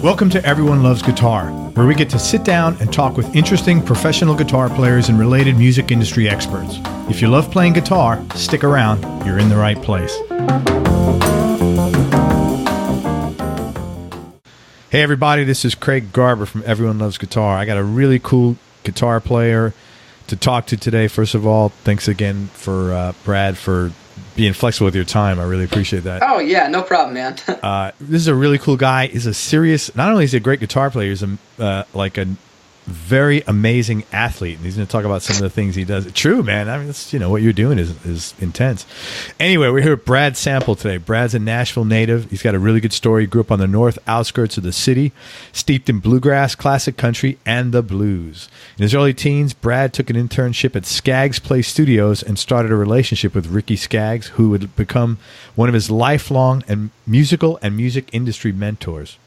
Welcome to Everyone Loves Guitar, where we get to sit down and talk with interesting professional guitar players and related music industry experts. If you love playing guitar, stick around. You're in the right place. Hey everybody, this is Craig Garber from Everyone Loves Guitar. I got a really cool guitar player to talk to today. First of all, thanks again for Brad for being flexible with your time. I really appreciate that. Oh yeah, no problem, man. This is a really cool guy. He's a serious, not only is he a great guitar player, he's like a very amazing athlete, and he's going to talk about some of the things he does. True, man. I mean, it's, what you're doing is intense. Anyway, we're here with Brad Sample today. Brad's a Nashville native. He's got a really good story. He grew up on the north outskirts of the city, steeped in bluegrass, classic country, and the blues. In his early teens, Brad took an internship at Skaggs Play Studios and started a relationship with Ricky Skaggs, who would become one of his lifelong and music industry mentors.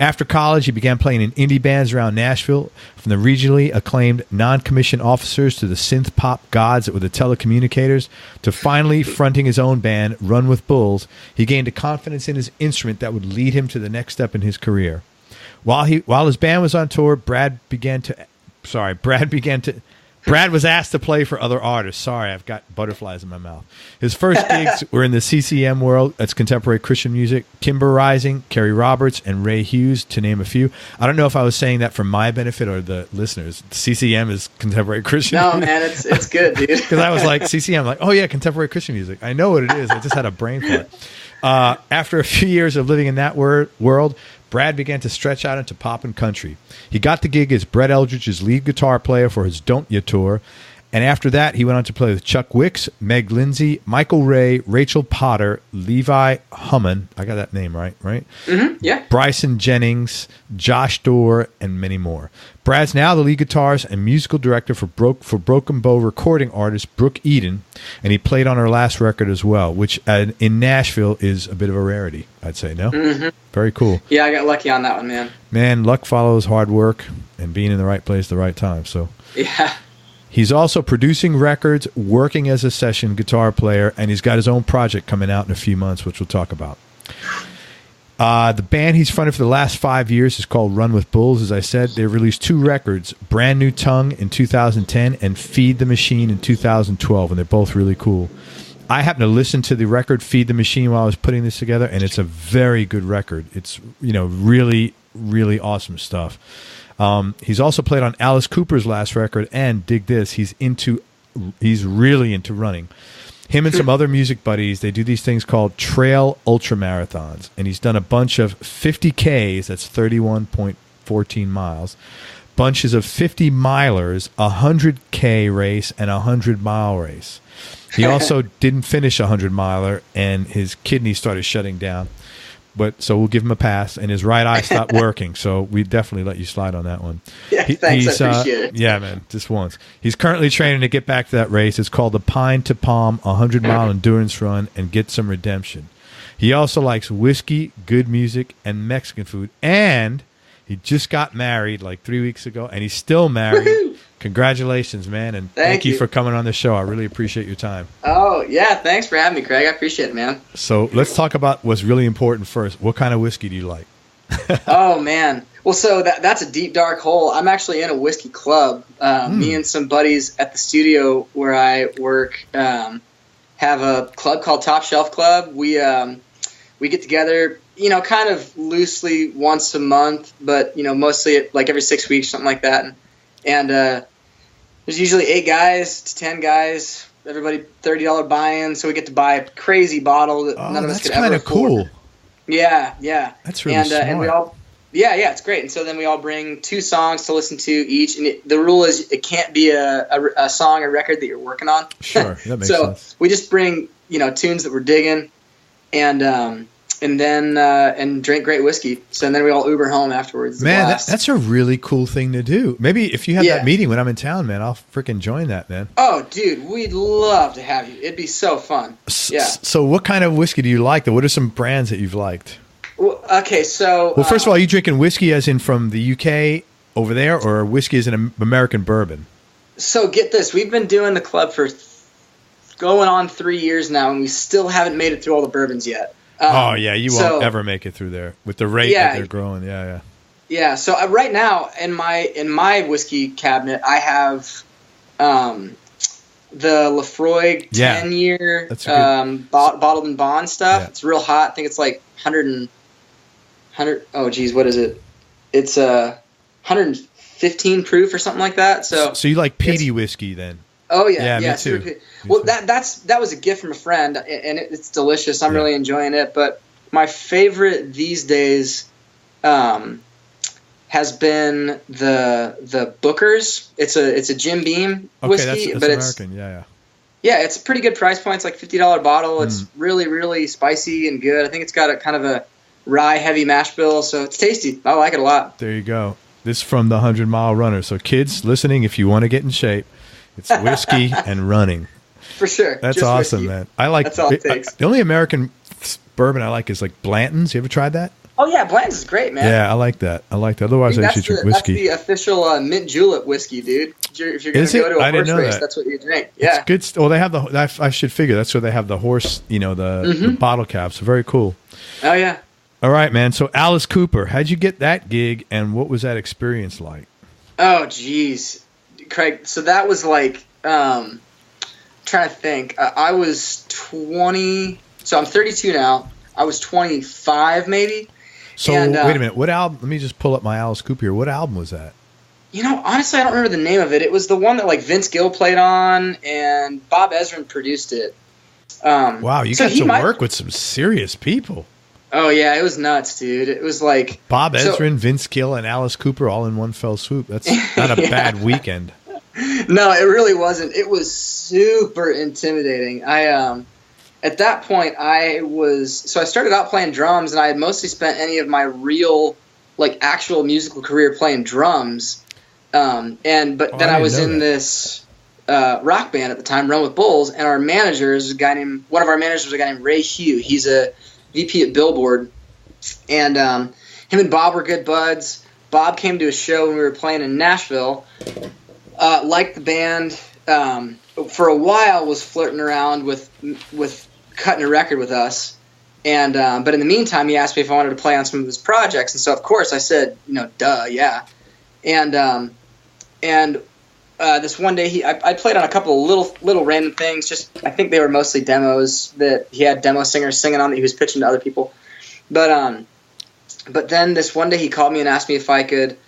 After college, he began playing in indie bands around Nashville, from the regionally acclaimed non-commissioned officers to the synth pop gods that were the Telecommunicators, to finally fronting his own band, Run with Bulls. He gained a confidence in his instrument that would lead him to the next step in his career. While his band was on tour, Brad was asked to play for other artists. Sorry, I've got butterflies in my mouth. His first gigs were in the CCM world. That's contemporary Christian music. Kimber Rising, Kerry Roberts, and Ray Hughes, to name a few. I don't know if I was saying that for my benefit or the listeners. CCM is contemporary Christian music. No, man, it's good, dude. Because I was like, CCM, like, oh yeah, contemporary Christian music. I know what it is. I just had a brain fart. After a few years of living in that world, Brad began to stretch out into pop and country. He got the gig as Brett Eldridge's lead guitar player for his Don't Ya tour, and after that, he went on to play with Chuck Wicks, Meg Lindsay, Michael Ray, Rachel Potter, Levi Hummon, I got that name right? Mm-hmm, yeah. Bryson Jennings, Josh Dorr, and many more. Brad's now the lead guitarist and musical director for Broken Bow recording artist Brooke Eden, and he played on her last record as well, which in Nashville is a bit of a rarity, I'd say, no? Mm-hmm. Very cool. Yeah, I got lucky on that one, man. Man, luck follows hard work and being in the right place at the right time. So yeah. He's also producing records, working as a session guitar player, and he's got his own project coming out in a few months, which we'll talk about. The band he's fronted for the last 5 years is called Run with Bulls. As I said, they released 2 records, Brand New Tongue in 2010 and Feed the Machine in 2012, and they're both really cool. I happened to listen to the record Feed the Machine while I was putting this together, and it's a very good record. It's really, really awesome stuff. He's also played on Alice Cooper's last record, and dig this, he's really into running. Him and some other music buddies, they do these things called trail ultramarathons, and he's done a bunch of 50Ks, that's 31.14 miles, bunches of 50 milers, 100K race, and a 100-mile race. He also didn't finish a 100-miler, and his kidneys started shutting down. So we'll give him a pass, and his right eye stopped working, so we definitely let you slide on that one. Yeah, thanks, I appreciate it. Yeah, man, just once. He's currently training to get back to that race. It's called the Pine to Palm 100-mile endurance run, and get some redemption. He also likes whiskey, good music, and Mexican food, and he just got married like 3 weeks ago, and he's still married. Woo-hoo! Congratulations, man, and thank you for coming on the show. I really appreciate your time. Oh, yeah, thanks for having me, Craig. I appreciate it, man. So let's talk about what's really important first. What kind of whiskey do you like? Oh, man. Well, so that's a deep, dark hole. I'm actually in a whiskey club. Me and some buddies at the studio where I work have a club called Top Shelf Club. We get together, kind of loosely once a month, but, mostly like every 6 weeks, something like that. And there's usually 8 guys to 10 guys, everybody $30 buy-in, so we get to buy a crazy bottle that none of us could ever afford. That's kind of cool. Yeah. That's really smart. And we all, it's great. And so then we all bring 2 songs to listen to each, and the rule is it can't be a song or record that you're working on. Sure, that makes sense. So we just bring, tunes that we're digging, and then drink great whiskey. So then we all Uber home afterwards. Man, that's a really cool thing to do. Maybe if you have that meeting when I'm in town, man, I'll freaking join that, man. Oh, dude, we'd love to have you. It'd be so fun. Yeah. So what kind of whiskey do you like, though? What are some brands that you've liked? Well, okay, so... Well, first of all, are you drinking whiskey as in from the UK over there, or whiskey as in American bourbon? So get this. We've been doing the club for going on 3 years now, and we still haven't made it through all the bourbons yet. You won't ever make it through there with the rate that they're growing. Yeah. Yeah. So right now in my whiskey cabinet, I have the Lefroy 10-year bottled and bond stuff. Yeah. It's real hot. I think it's like 100. Oh geez, what is it? It's 115 proof or something like that. So you like peaty whiskey then? Oh yeah, me too. Well, that was a gift from a friend, and it's delicious. I'm really enjoying it. But my favorite these days has been the Booker's. It's a Jim Beam whiskey, but it's American. Yeah, it's a pretty good price point. It's like $50 bottle. It's really, really spicy and good. I think it's got a kind of a rye heavy mash bill, so it's tasty. I like it a lot. There you go. This is from the 100 Mile Runner. So kids listening, if you want to get in shape, it's whiskey and running. For sure. That's just awesome, whiskey. man. I like. That's all it takes. The only American bourbon I like is like Blanton's. You ever tried that? Oh yeah, Blanton's is great, man. Yeah, I like that. Otherwise, I should drink whiskey. That's the official mint julep whiskey, dude. If you're going to go to a horse race, that's what you drink. Yeah, it's good. Well, they have I should figure that's where they have the horse. The bottle caps. Very cool. Oh yeah. All right, man. So Alice Cooper, how'd you get that gig, and what was that experience like? Oh, geez, Craig. So that was like, trying to think. I was 20. So I'm 32 now. I was 25, maybe. So wait a minute. What album? Let me just pull up my Alice Cooper here. What album was that? Honestly, I don't remember the name of it. It was the one that like Vince Gill played on, and Bob Ezrin produced it. Wow, you got to work with some serious people. Oh yeah, it was nuts, dude. It was like Bob Ezrin, Vince Gill, and Alice Cooper all in one fell swoop. That's not a bad weekend. No, it really wasn't. It was super intimidating. At that point, I started out playing drums, and I had mostly spent any of my real, like, actual musical career playing drums. Then I was in this rock band at the time, Run with Bulls, and one of our managers was a guy named Ray Hugh. He's a VP at Billboard, and him and Bob were good buds. Bob came to a show when we were playing in Nashville, liked the band, for a while was flirting around with cutting a record with us, and but in the meantime he asked me if I wanted to play on some of his projects, and so of course I said, duh, yeah. And this one day I played on a couple of little random things. Just I think they were mostly demos that he had demo singers singing on that he was pitching to other people. But then this one day he called me and asked me if I could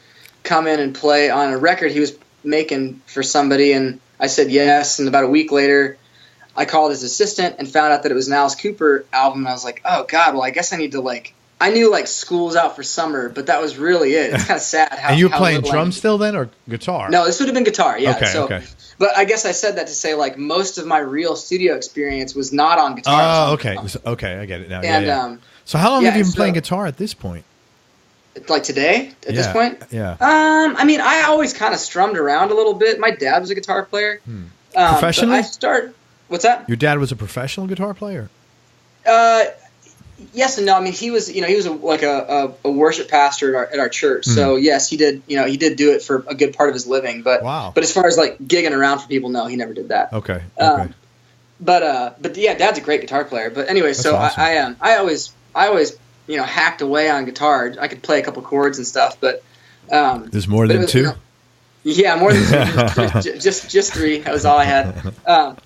come in and play on a record he was making for somebody, and I said yes. And about a week later, I called his assistant and found out that it was an Alice Cooper album. And I was like, oh God, well I guess I need to I knew school's out for summer, but that was really it. It's kind of sad. And you were playing drums still then, or guitar? No, this would have been guitar. Yeah. Okay. But I guess I said that to say most of my real studio experience was not on guitar. Oh, okay. Okay, I get it now. And, so how long have you been playing guitar at this point? Like today, at this point? Yeah. I always kind of strummed around a little bit. My dad was a guitar player. Professionally? What's that? Your dad was a professional guitar player? Yes and no. I mean, he was a worship pastor at our church. So yes, he did. He did do it for a good part of his living. But wow. But as far as gigging around for people, no, he never did that. Okay. But yeah, Dad's a great guitar player. But anyway, That's so awesome. I always hacked away on guitar. I could play a couple chords and stuff, but there's more than two. Yeah, more than two. just three. That was all I had.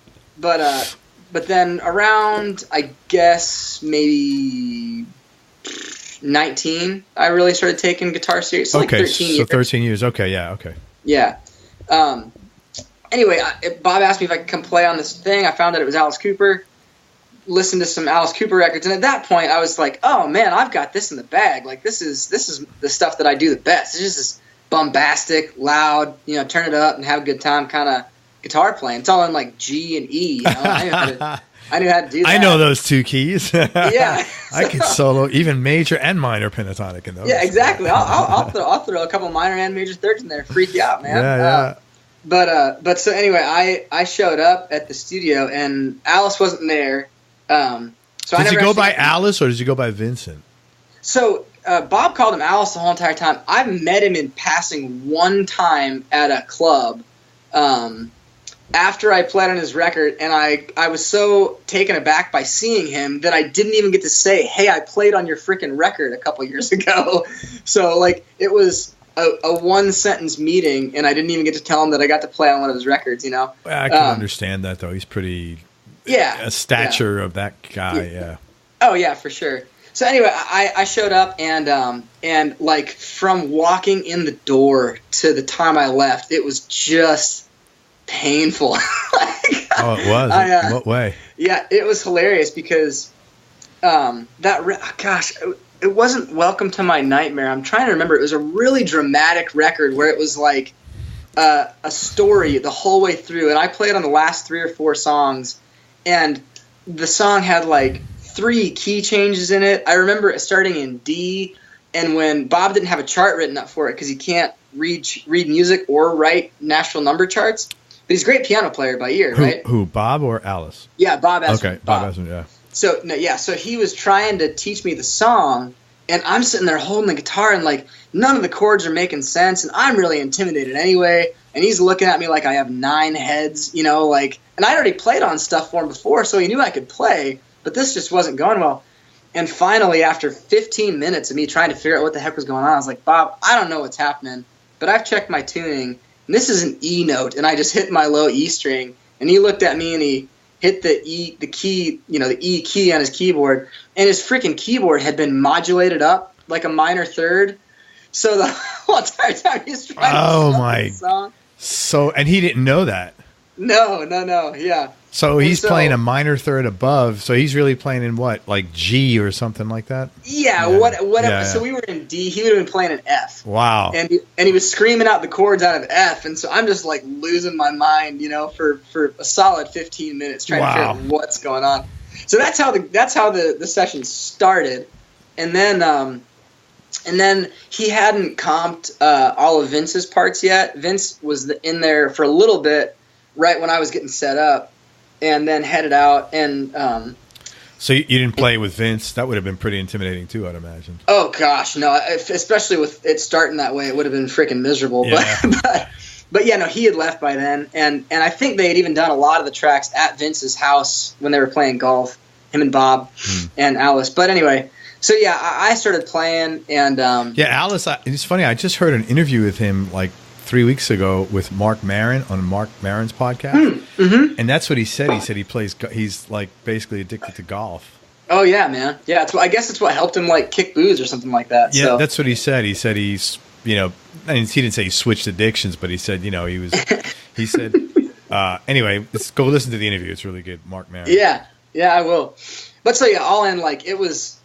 But then around, I guess, maybe 19, I really started taking guitar seriously. So okay, 13 years. So 13 years. Okay, yeah, okay. Yeah. Anyway, Bob asked me if I could come play on this thing. I found that it was Alice Cooper. Listened to some Alice Cooper records, and at that point, I was like, "Oh man, I've got this in the bag. This is the stuff that I do the best. It's just this bombastic, loud, turn it up and have a good time kind of guitar playing. It's all in G and E. I knew how to do that. I know those two keys. Yeah, I can solo even major and minor pentatonic in those. Yeah, exactly. I'll throw a couple minor and major thirds in there. Freak you out, man. Yeah. But so anyway, I showed up at the studio and Alice wasn't there. Did you go by Alice or did you go by Vincent? So Bob called him Alice the whole entire time. I met him in passing one time at a club. after I played on his record, and I was so taken aback by seeing him that I didn't even get to say, hey, I played on your freaking record a couple years ago. So, like, it was a one-sentence meeting, and I didn't even get to tell him that I got to play on one of his records, you know? Well, I can understand that, though. He's pretty... Yeah. A stature of that guy, yeah. Oh, yeah, for sure. So anyway, I showed up, and like, from walking in the door to the time I left, it was just painful. Oh, it was? In what way? Yeah, it was hilarious because it wasn't Welcome to My Nightmare. I'm trying to remember. It was a really dramatic record where it was like a story the whole way through, and I played on the last 3 or 4 songs, and the song had like 3 key changes in it. I remember it starting in D, and when Bob didn't have a chart written up for it because he can't read music or write national number charts, but he's a great piano player by ear, right? Who, Bob or Alice? Yeah, Bob Ezrin. Okay, Bob Ezrin, yeah. So, no, yeah, so he was trying to teach me the song, and I'm sitting there holding the guitar, and like none of the chords are making sense, and I'm really intimidated anyway, and he's looking at me like I have 9 heads, you know, like, and I'd already played on stuff for him before, so he knew I could play, but this just wasn't going well. And finally, after 15 minutes of me trying to figure out what the heck was going on, I was like, Bob, I don't know what's happening, but I've checked my tuning, and this is an E note, and I just hit my low E string, and he looked at me and he hit the E key on his keyboard, and his freaking keyboard had been modulated up like a minor third, so the whole entire time he's trying to song. So, and he didn't know that. No, yeah. So he's playing a minor third above. So he's really playing in what, like G or something like that? Yeah, whatever. Yeah. So we were in D. He would have been playing in F. Wow. And he was screaming out the chords out of F. And so I'm just like losing my mind, you know, for a solid 15 minutes trying to figure out what's going on. So that's how the session started. And then he hadn't comped all of Vince's parts yet. Vince was in there for a little bit right when I was getting set up, and then headed out. And so you didn't play with Vince? That would have been pretty intimidating too, I'd imagine. Oh gosh, no! Especially with it starting that way, it would have been freaking miserable. Yeah. But yeah, no, he had left by then, and I think they had even done a lot of the tracks at Vince's house when they were playing golf. Him and Bob and Alice. But anyway, so yeah, I started playing, and Alice. It's funny. I just heard an interview with him like 3 weeks ago with Mark Maron on Mark Maron's podcast, and that's what he said. He said he's like basically addicted to golf. Oh yeah, man. Yeah, I guess it's what helped him like kick booze or something like that. Yeah, so. That's what he said. He said he's, you know, I mean, he didn't say he switched addictions, but he said, you know, he was. He said, anyway, let's go listen to the interview. It's really good, Mark Maron. Yeah, I will. But so yeah, all in, like it was.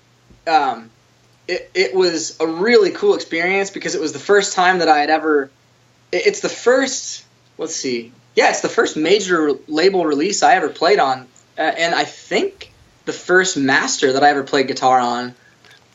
It was a really cool experience because it was the first time that I had ever. It's the first. Let's see. Yeah, it's the first major label release I ever played on, and I think the first master that I ever played guitar on.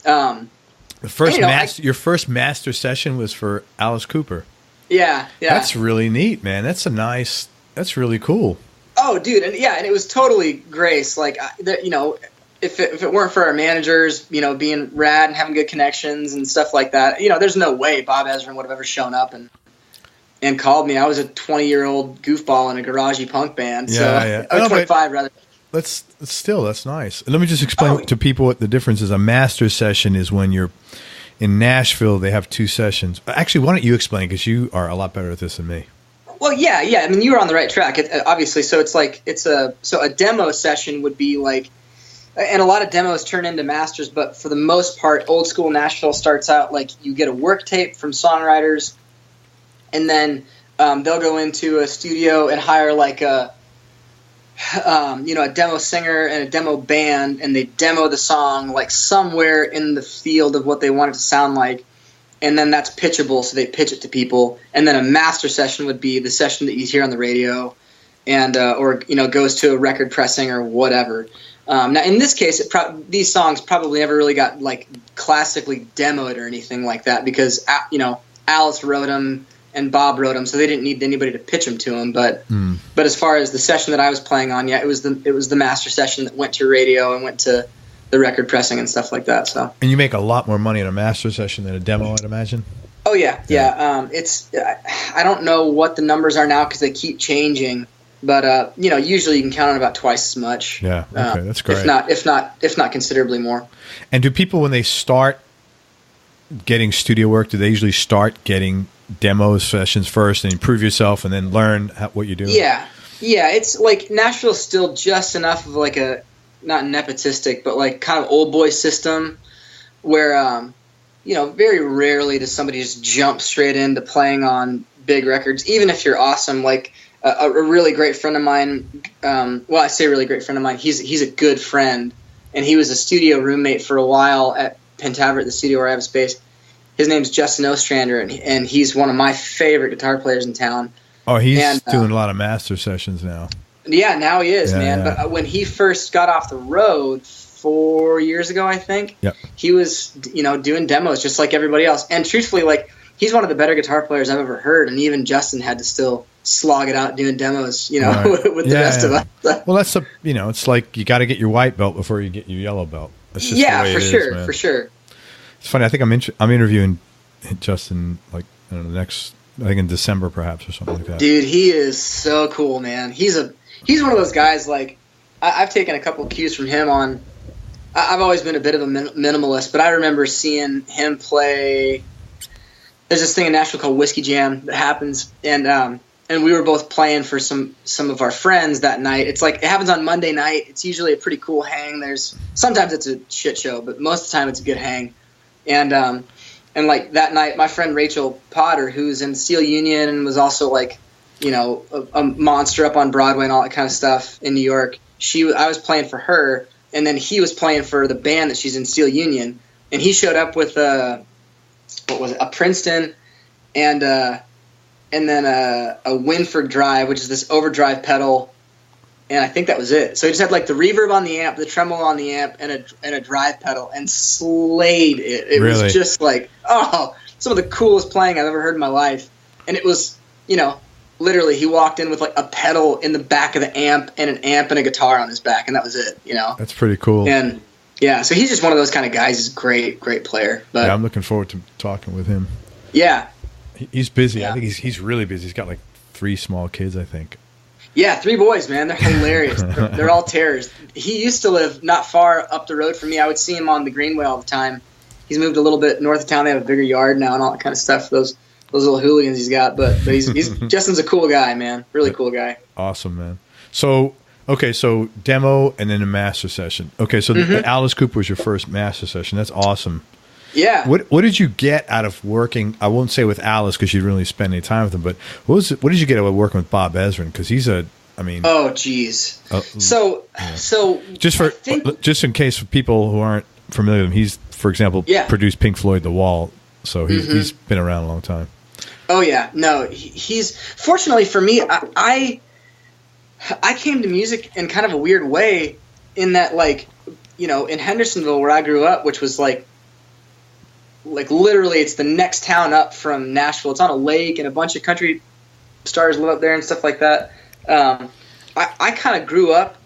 The first your first master session was for Alice Cooper. Yeah. That's really neat, man. That's really cool. Oh, dude, and it was totally grace. Like, you know, if it weren't for our managers, you know, being rad and having good connections and stuff like that, you know, there's no way Bob Ezrin would have ever shown up and called me. I was a 20-year-old goofball in a garagey punk band. Yeah. I was 25, rather. That's nice. Let me just explain to people what the difference is. A master session is when you're in Nashville, they have 2 sessions. Actually, why don't you explain, because you are a lot better at this than me. Well, yeah. I mean, you were on the right track, obviously. So it's like a demo session would be like, and a lot of demos turn into masters, but for the most part, old school Nashville starts out like you get a work tape from songwriters, and then they'll go into a studio and hire like a demo singer and a demo band, and they demo the song like somewhere in the field of what they want it to sound like. And then that's pitchable, so they pitch it to people. And then a master session would be the session that you hear on the radio, and or goes to a record pressing or whatever. Now, in this case, these songs probably never really got like classically demoed or anything like that because Alice wrote them and Bob wrote them, so they didn't need anybody to pitch them to them. But as far as the session that I was playing on, it was the master session that went to radio and went to the record pressing and stuff like that. So. And you make a lot more money in a master session than a demo, I'd imagine. Oh yeah. It's I don't know what the numbers are now because they keep changing. But usually you can count on about twice as much. Yeah, okay, that's great. If not considerably more. And do people, when they start getting studio work, do they usually start getting demo sessions first and improve yourself and then learn what you're doing? Yeah. It's like Nashville's still just enough of like a, not nepotistic, but like kind of old boy system where, very rarely does somebody just jump straight into playing on big records, even if you're awesome. Like a really great friend of mine, I say really great friend of mine, he's a good friend, and he was a studio roommate for a while at Pentaveret, the studio where I have a space. His name's Justin Ostrander, and he's one of my favorite guitar players in town. Oh, he's doing a lot of master sessions now. Yeah, now he is, man. Yeah. But when he first got off the road 4 years ago, I think, yep. he was, doing demos just like everybody else. And truthfully, like, he's one of the better guitar players I've ever heard, and even Justin had to still slog it out doing demos, right. with the rest of us. Well, that's it's like you got to get your white belt before you get your yellow belt. That's just the way it is, for sure. It's funny. I think I'm interviewing Justin I think in December perhaps or something like that. Dude, he is so cool, man. He's one of those guys. Like I've taken a couple cues from him on. I've always been a bit of a minimalist, but I remember seeing him play. There's this thing in Nashville called Whiskey Jam that happens, and we were both playing for some of our friends that night. It's like it happens on Monday night. It's usually a pretty cool hang. Sometimes it's a shit show, but most of the time it's a good hang. And like that night, my friend Rachel Potter, who's in Steel Union and was also like, a monster up on Broadway and all that kind of stuff in New York. I was playing for her, and then he was playing for the band that she's in, Steel Union, and he showed up with a Princeton and then a Winford Drive, which is this overdrive pedal, and I think that was it. So he just had like the reverb on the amp, the tremolo on the amp, and a drive pedal, and slayed it. It really? Was just like, some of the coolest playing I've ever heard in my life. And it was, literally he walked in with like a pedal in the back of the amp and an amp and a guitar on his back, and that was it. That's pretty cool. And yeah, so he's just one of those kind of guys. He's a great player. But yeah, I'm looking forward to talking with him. Yeah, he's busy. Yeah. I think he's really busy. He's got like 3 small kids, I think. Yeah, 3 boys, man. They're hilarious. They're all terrors. He used to live not far up the road from me. I would see him on the Greenway all the time. He's moved a little bit north of town. They have a bigger yard now and all that kind of stuff. Those little hooligans he's got. But he's Justin's a cool guy, man. Really cool guy. Awesome, man. So demo and then a master session. Okay, so Alice Cooper was your first master session. That's awesome. Yeah. What did you get out of working? I won't say with Alice because you didn't really spend any time with him. But what did you get out of working with Bob Ezrin? Because he's oh geez. So just in case for people who aren't familiar with him, he's, for example, produced Pink Floyd The Wall. So he's been around a long time. Oh yeah, no, he's fortunately for me. I came to music in kind of a weird way, in that in Hendersonville where I grew up, which was like literally it's the next town up from Nashville. It's on a lake and a bunch of country stars live up there and stuff like that. I kind of grew up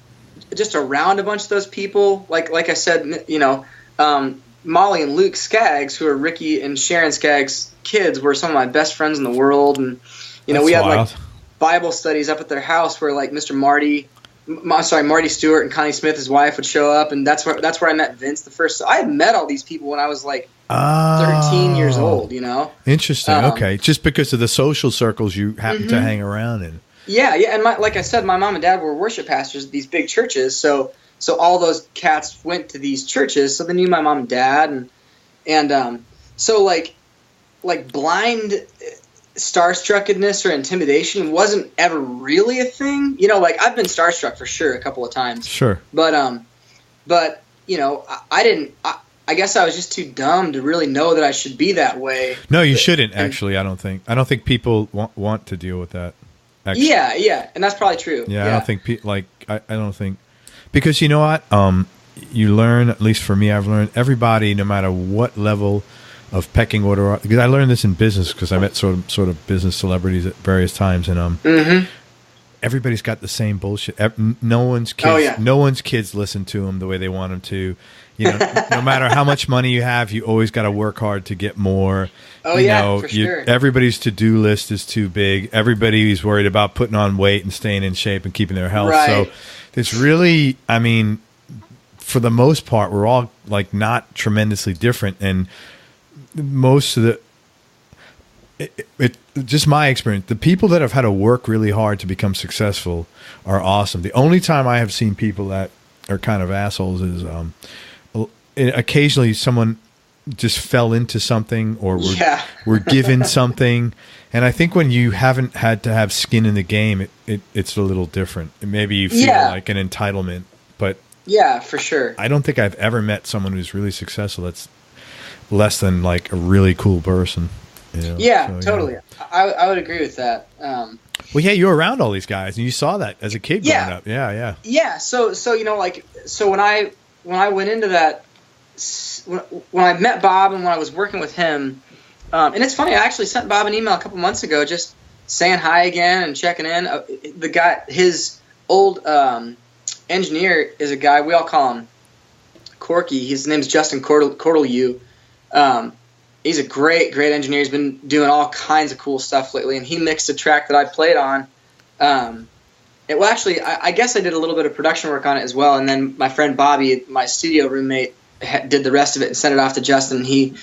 just around a bunch of those people. Like I said, Molly and Luke Skaggs, who are Ricky and Sharon Skaggs' kids, were some of my best friends in the world. And, we had like Bible studies up at their house where like Marty Stewart and Connie Smith, his wife, would show up. And that's where I met Vince the first. So I had met all these people when I was like 13 years old, Interesting. Okay. Just because of the social circles you happen to hang around in. Yeah. And like I said, my mom and dad were worship pastors at these big churches. So all those cats went to these churches, so they knew my mom and dad, and so like blind starstruckedness or intimidation wasn't ever really a thing. Like I've been starstruck for sure a couple of times. Sure. But I didn't. I guess I was just too dumb to really know that I should be that way. No, you shouldn't. Actually, I don't think people want to deal with that. Actually. Yeah, and that's probably true. Yeah. I don't think I don't think. Because you know what? You learn, at least for me, I've learned everybody, no matter what level of pecking order. Because I learned this in business because I met sort of business celebrities at various times, and everybody's got the same bullshit. No one's kids listen to them the way they want them to, No matter how much money you have, you always got to work hard to get more. Oh, for sure. Everybody's to-do list is too big. Everybody's worried about putting on weight and staying in shape and keeping their health. Right. So it's really, I mean, for the most part, we're all like not tremendously different. And most of just my experience, the people that have had to work really hard to become successful are awesome. The only time I have seen people that are kind of assholes is occasionally someone just fell into something or were given something. And I think when you haven't had to have skin in the game, it's a little different. Maybe you feel like an entitlement, but yeah, for sure. I don't think I've ever met someone who's really successful that's less than like a really cool person. Yeah, so, totally. I would agree with that. Well, yeah, you were around all these guys, and you saw that as a kid growing up. Yeah. Yeah. So when I went into that, when I met Bob and when I was working with him, and it's funny, I actually sent Bob an email a couple months ago, just saying hi again and checking in. The guy, his old engineer, is a guy we all call him Corky. His name's Justin Cortelyou. He's a great engineer. He's been doing all kinds of cool stuff lately, and he mixed a track that I played on. Well, actually, I guess I did a little bit of production work on it as well, and then my friend Bobby, my studio roommate, did the rest of it and sent it off to Justin, and he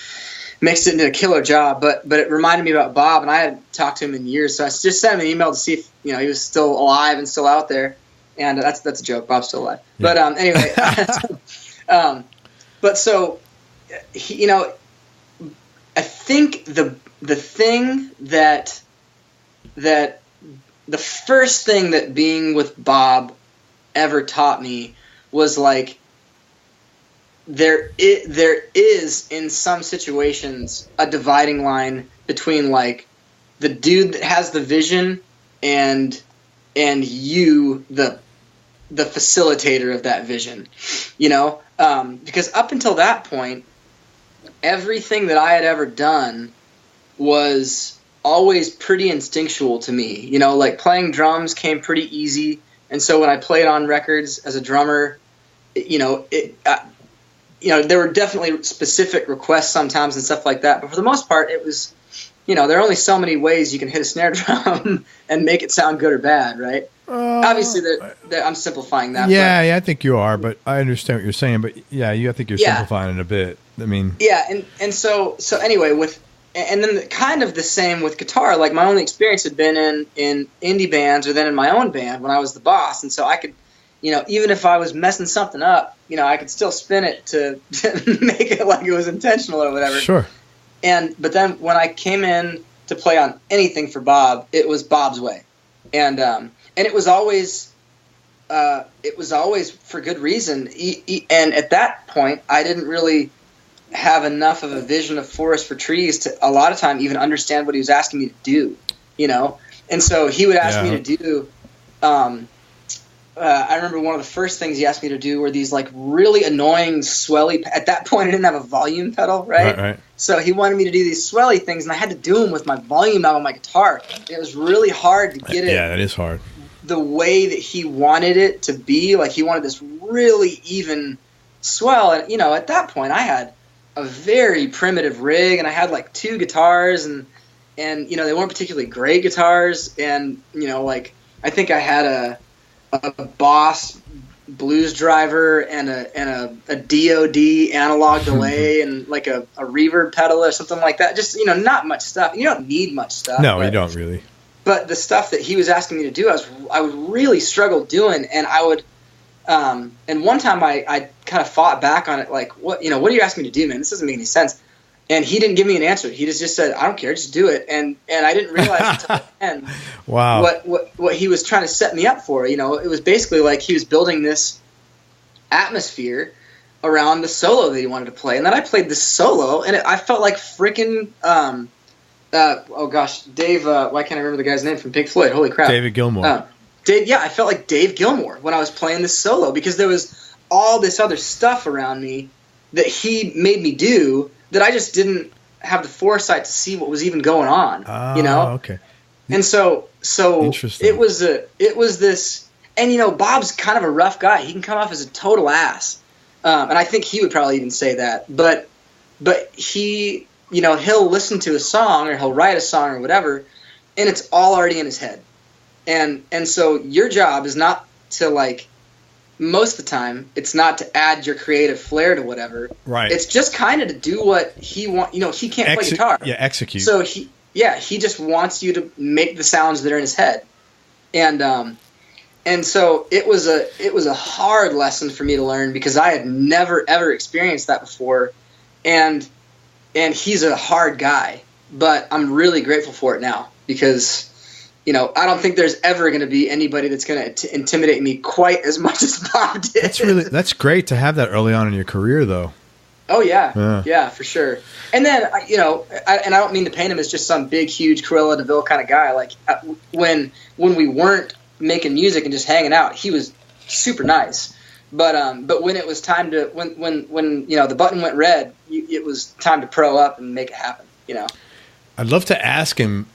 mixed it into a killer job. But it reminded me about Bob, and I hadn't talked to him in years, so I just sent him an email to see if he was still alive and still out there. And that's a joke. Bob's still alive. Yeah. But anyway, but so I think the thing that the first thing that being with Bob ever taught me was like there is in some situations a dividing line between like the dude that has the vision and you the facilitator of that vision, because up until that point, everything that I had ever done was always pretty instinctual to me. Like playing drums came pretty easy. And so when I played on records as a drummer, there were definitely specific requests sometimes and stuff like that. But for the most part, it was, there are only so many ways you can hit a snare drum and make it sound good or bad, right? Obviously, I'm simplifying that. Yeah, I think you are, but I understand what you're saying. But I think you're simplifying it a bit. I mean, and so anyway, and then kind of the same with guitar. Like my only experience had been in indie bands or then in my own band when I was the boss, and so I could, even if I was messing something up, I could still spin it to make it like it was intentional or whatever. Sure. But then when I came in to play on anything for Bob, it was Bob's way, and it was always for good reason. And at that point, I didn't really have enough of a vision of forest for trees to a lot of time even understand what he was asking me to do, And so he would ask me to do. I remember one of the first things he asked me to do were these like really annoying swelly. At that point, I didn't have a volume pedal, right? So he wanted me to do these swelly things, and I had to do them with my volume out on my guitar. It was really hard to get it. Yeah, that is hard. The way that he wanted it to be, like he wanted this really even swell, and at that point, I had a very primitive rig, and I had like two guitars, and they weren't particularly great guitars, and like I think I had a Boss blues driver and a DOD analog delay and like a reverb pedal or something like that. Just not much stuff. You don't need much stuff. No, you don't really. But the stuff that he was asking me to do, I would really struggle doing, and I would. And one time I kind of fought back on it, like, what are you asking me to do, man? This doesn't make any sense. And he didn't give me an answer. He just said, I don't care, just do it. And I didn't realize until the end what he was trying to set me up for. It was basically like he was building this atmosphere around the solo that he wanted to play. And then I played this solo, and I felt like freaking Dave, why can't I remember the guy's name from Pink Floyd? Holy crap. David Gilmour. I felt like Dave Gilmour when I was playing this solo because there was all this other stuff around me that he made me do that I just didn't have the foresight to see what was even going on, Okay. And so it was this, and Bob's kind of a rough guy. He can come off as a total ass, And I think he would probably even say that. But he, he'll listen to a song or he'll write a song or whatever, and it's all already in his head. And so your job is not to, like, most of the time, it's not to add your creative flair to whatever. Right. It's just kind of to do what he wants. He can't play guitar. Yeah, execute. So he just wants you to make the sounds that are in his head. And so it was a hard lesson for me to learn because I had never ever experienced that before, and he's a hard guy, but I'm really grateful for it now because I don't think there's ever going to be anybody that's going to intimidate me quite as much as Bob did. That's great to have that early on in your career, though. Oh yeah, for sure. And then I don't mean to paint him as just some big, huge Cruella de Vil kind of guy. Like when we weren't making music and just hanging out, he was super nice. But when it was time to when the button went red, it was time to pro up and make it happen. I'd love to ask him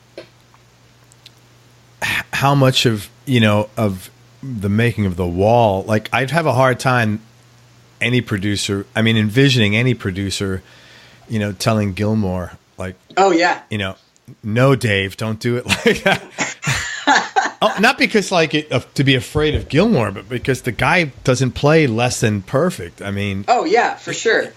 how much of the making of The Wall. Like, I'd have a hard time envisioning any producer, telling Gilmour, like, oh yeah, no, Dave, don't do it like that. Not because to be afraid of Gilmour, but because the guy doesn't play less than perfect. I mean, oh yeah, for sure.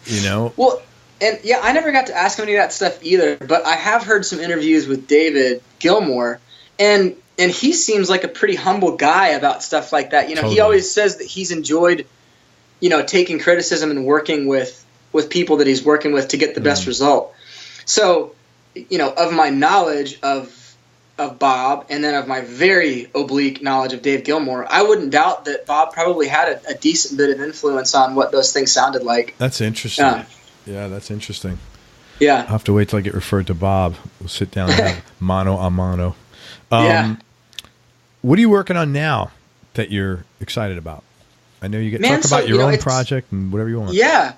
Well, and yeah, I never got to ask him any of that stuff either, but I have heard some interviews with David Gilmour, and he seems like a pretty humble guy about stuff like that. Totally. He always says that he's enjoyed, taking criticism and working with people that he's working with to get the best result. So, of my knowledge of Bob, and then of my very oblique knowledge of Dave Gilmour, I wouldn't doubt that Bob probably had a decent bit of influence on what those things sounded like. That's interesting. Yeah, that's interesting. Yeah. I'll have to wait till I get referred to Bob. We'll sit down and have mano a mano. What are you working on now that you're excited about? I know you get talk about your own project and whatever you want. Yeah.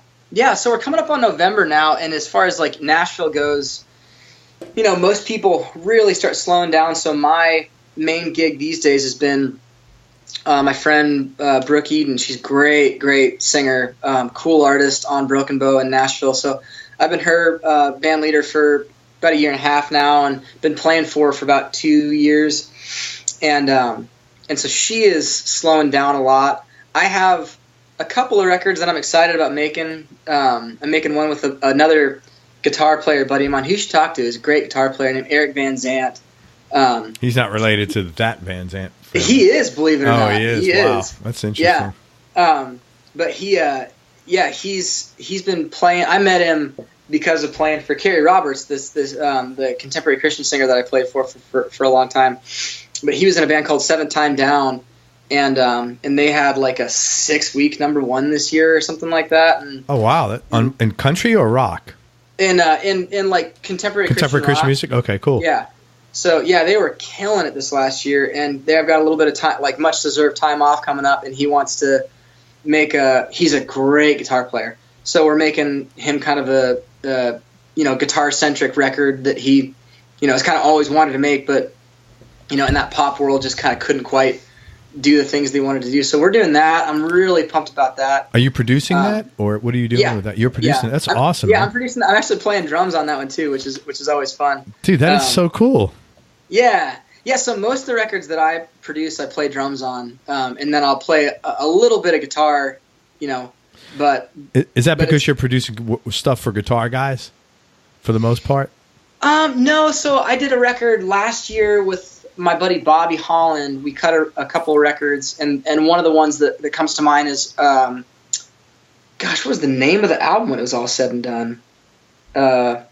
So we're coming up on November now, and as far as like Nashville goes, most people really start slowing down. So my main gig these days has been my friend Brooke Eden. She's great singer, cool artist on Broken Bow in Nashville. So I've been her band leader for about a year and a half now, and been playing for about 2 years. And so she is slowing down a lot. I have a couple of records that I'm excited about making. I'm making one with another guitar player buddy of mine who you should talk to. Is a great guitar player named Eric Van Zant. He's not related to that Van Zant family. He is, believe it or not. He is. He wow. is. That's interesting. Yeah. But he's been playing. I met him because of playing for Kerry Roberts, the contemporary Christian singer that I played for a long time. But he was in a band called Seventh Time Down, and they had like a 6-week #1 this year or something like that. And, oh wow! In country or rock? In like contemporary Christian music. Okay, cool. Yeah. So yeah, they were killing it this last year, and they've got a little bit of time, like much deserved time off coming up, and he wants to make he's a great guitar player. So we're making him kind of a guitar centric record that he has kind of always wanted to make, but in that pop world just kind of couldn't quite do the things they wanted to do. So we're doing that. I'm really pumped about that. Are you producing that, or what are you doing with that? You're producing it. That's awesome. Yeah, man. I'm producing that. I'm actually playing drums on that one too, which is always fun. Dude, that is so cool. Yeah. So most of the records that I produce, I play drums on, and then I'll play a little bit of guitar, But is that because you're producing stuff for guitar guys, for the most part? No. So I did a record last year with my buddy Bobby Holland. We cut a couple of records, and one of the ones that comes to mind is, what was the name of the album when it was all said and done? I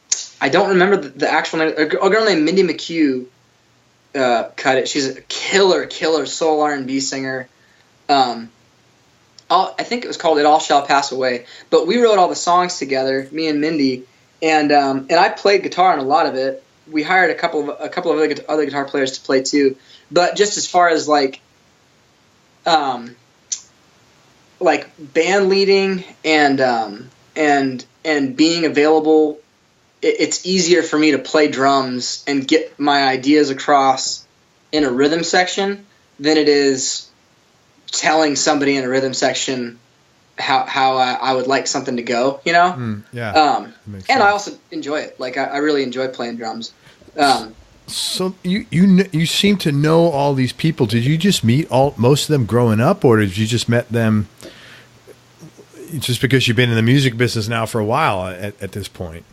don't remember the actual name. A girl named Mindy McHugh cut it. She's a killer soul R&B singer. I think it was called "It All Shall Pass Away." But we wrote all the songs together, me and Mindy, and I played guitar on a lot of it. We hired a couple of other guitar players to play too. But just as far as like band leading and being available, it's easier for me to play drums and get my ideas across in a rhythm section than it is telling somebody in a rhythm section, how I would like something to go, you know? And I also enjoy it. Like I really enjoy playing drums. So you seem to know all these people. Did you just meet most of them growing up, or did you just met them just because you've been in the music business now for a while at this point?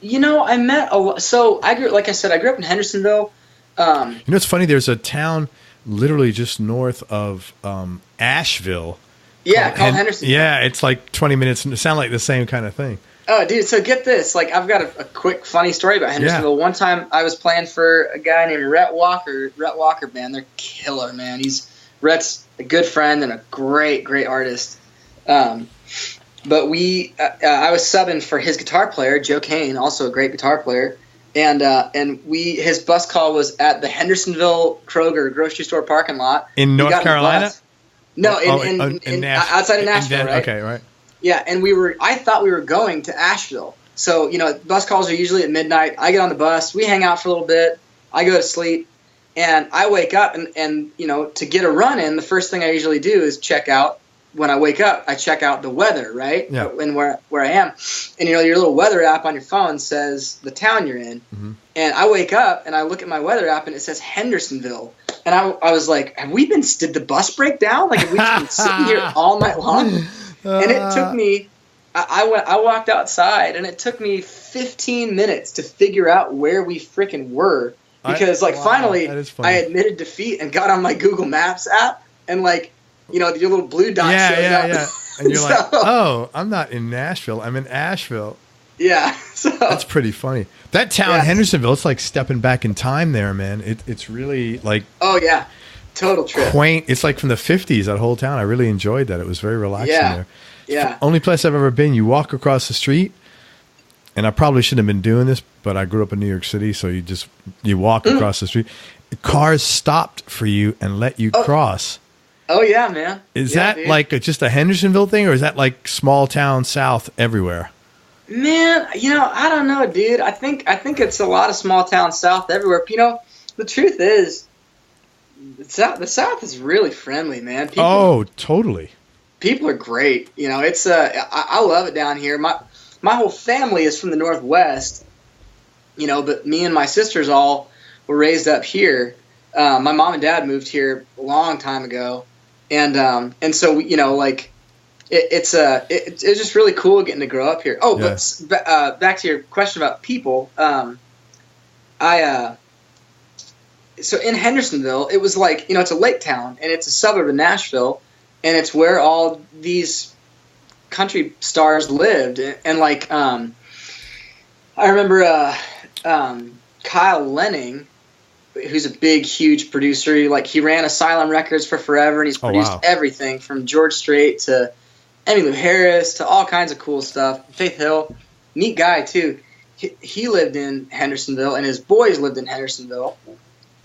You know, I met a lot. So I grew up in Hendersonville. You know, it's funny. There's a town literally just north of Asheville. Yeah, called Hendersonville. Yeah, it's like 20 minutes. It sounds like the same kind of thing. Oh, dude, so get this. Like, I've got a quick, funny story about Hendersonville. Yeah. One time, I was playing for a guy named Rhett Walker. Rhett Walker band. They're killer, man. Rhett's a good friend and a great, great artist. But I was subbing for his guitar player, Joe Kane, also a great guitar player. And his bus call was at the Hendersonville Kroger grocery store parking lot. In North Carolina? No, in outside of Nashville, right? Okay, right. Yeah, and I thought we were going to Asheville. So, you know, bus calls are usually at midnight. I get on the bus. We hang out for a little bit. I go to sleep. And I wake up and you know, to get a run in, the first thing I usually do is check out. When I wake up, I check out the weather, right? Yeah. And where I am. And, you know, your little weather app on your phone says the town you're in. Mm-hmm. And I wake up and I look at my weather app and it says Hendersonville. And I was like, did the bus break down? Like, have we just been sitting here all night long? And it took me, I walked outside and it took me 15 minutes to figure out where we freaking were. Because, finally, I admitted defeat and got on my Google Maps app and, like, you know, your little blue dot shows up. Yeah. And you're like, oh, I'm not in Nashville. I'm in Asheville. Yeah. So that's pretty funny. That town, Hendersonville, it's like stepping back in time there, man. It's really like... Oh, yeah. Total trip. Quaint. It's like from the 50s, that whole town. I really enjoyed that. It was very relaxing there. Yeah. Only place I've ever been, you walk across the street, and I probably shouldn't have been doing this, but I grew up in New York City, so you walk across the street. Cars stopped for you and let you cross. Oh, yeah, man. Is that like just a Hendersonville thing, or is that like small town South everywhere? Man, you know, I don't know, dude. I think it's a lot of small town South everywhere. You know, the truth is, the South is really friendly, man. Totally. People are great. You know, it's I love it down here. My whole family is from the Northwest, you know, but me and my sisters all were raised up here. My mom and dad moved here a long time ago. And so, you know, like it's just really cool getting to grow up here. Oh, but back to your question about people. So in Hendersonville, it was like, you know, it's a lake town and it's a suburb of Nashville, and it's where all these country stars lived. And like, I remember Kyle Lenning, who's a big, huge producer. He ran Asylum Records for forever, and he's produced everything from George Strait to Emmylou Harris to all kinds of cool stuff. Faith Hill, neat guy too. He lived in Hendersonville, and his boys lived in Hendersonville.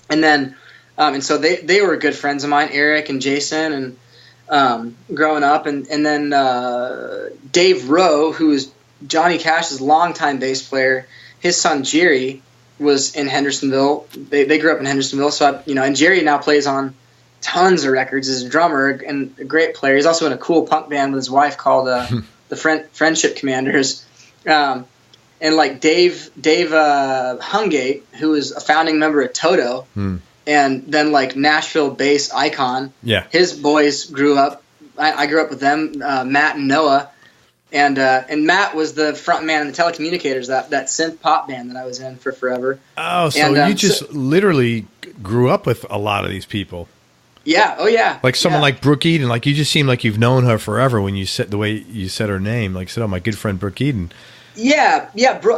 And then, and so they were good friends of mine, Eric and Jason, and growing up. And then Dave Rowe, who was Johnny Cash's longtime bass player, his son Jerry was in Hendersonville. They grew up in Hendersonville, so and Jerry now plays on tons of records as a drummer and a great player. He's also in a cool punk band with his wife called the Friendship Commanders. And like Dave Hungate, who was a founding member of Toto, and then like Nashville bass icon. Yeah, his boys grew up. I grew up with them, Matt and Noah. And Matt was the front man in the Telecommunicators, that synth pop band that I was in for forever. Oh, so you just literally grew up with a lot of these people. Yeah. Oh, yeah. Like someone like Brooke Eden. Like you just seem like you've known her forever when you said the way you said her name. Like you said, oh, my good friend Brooke Eden. Yeah.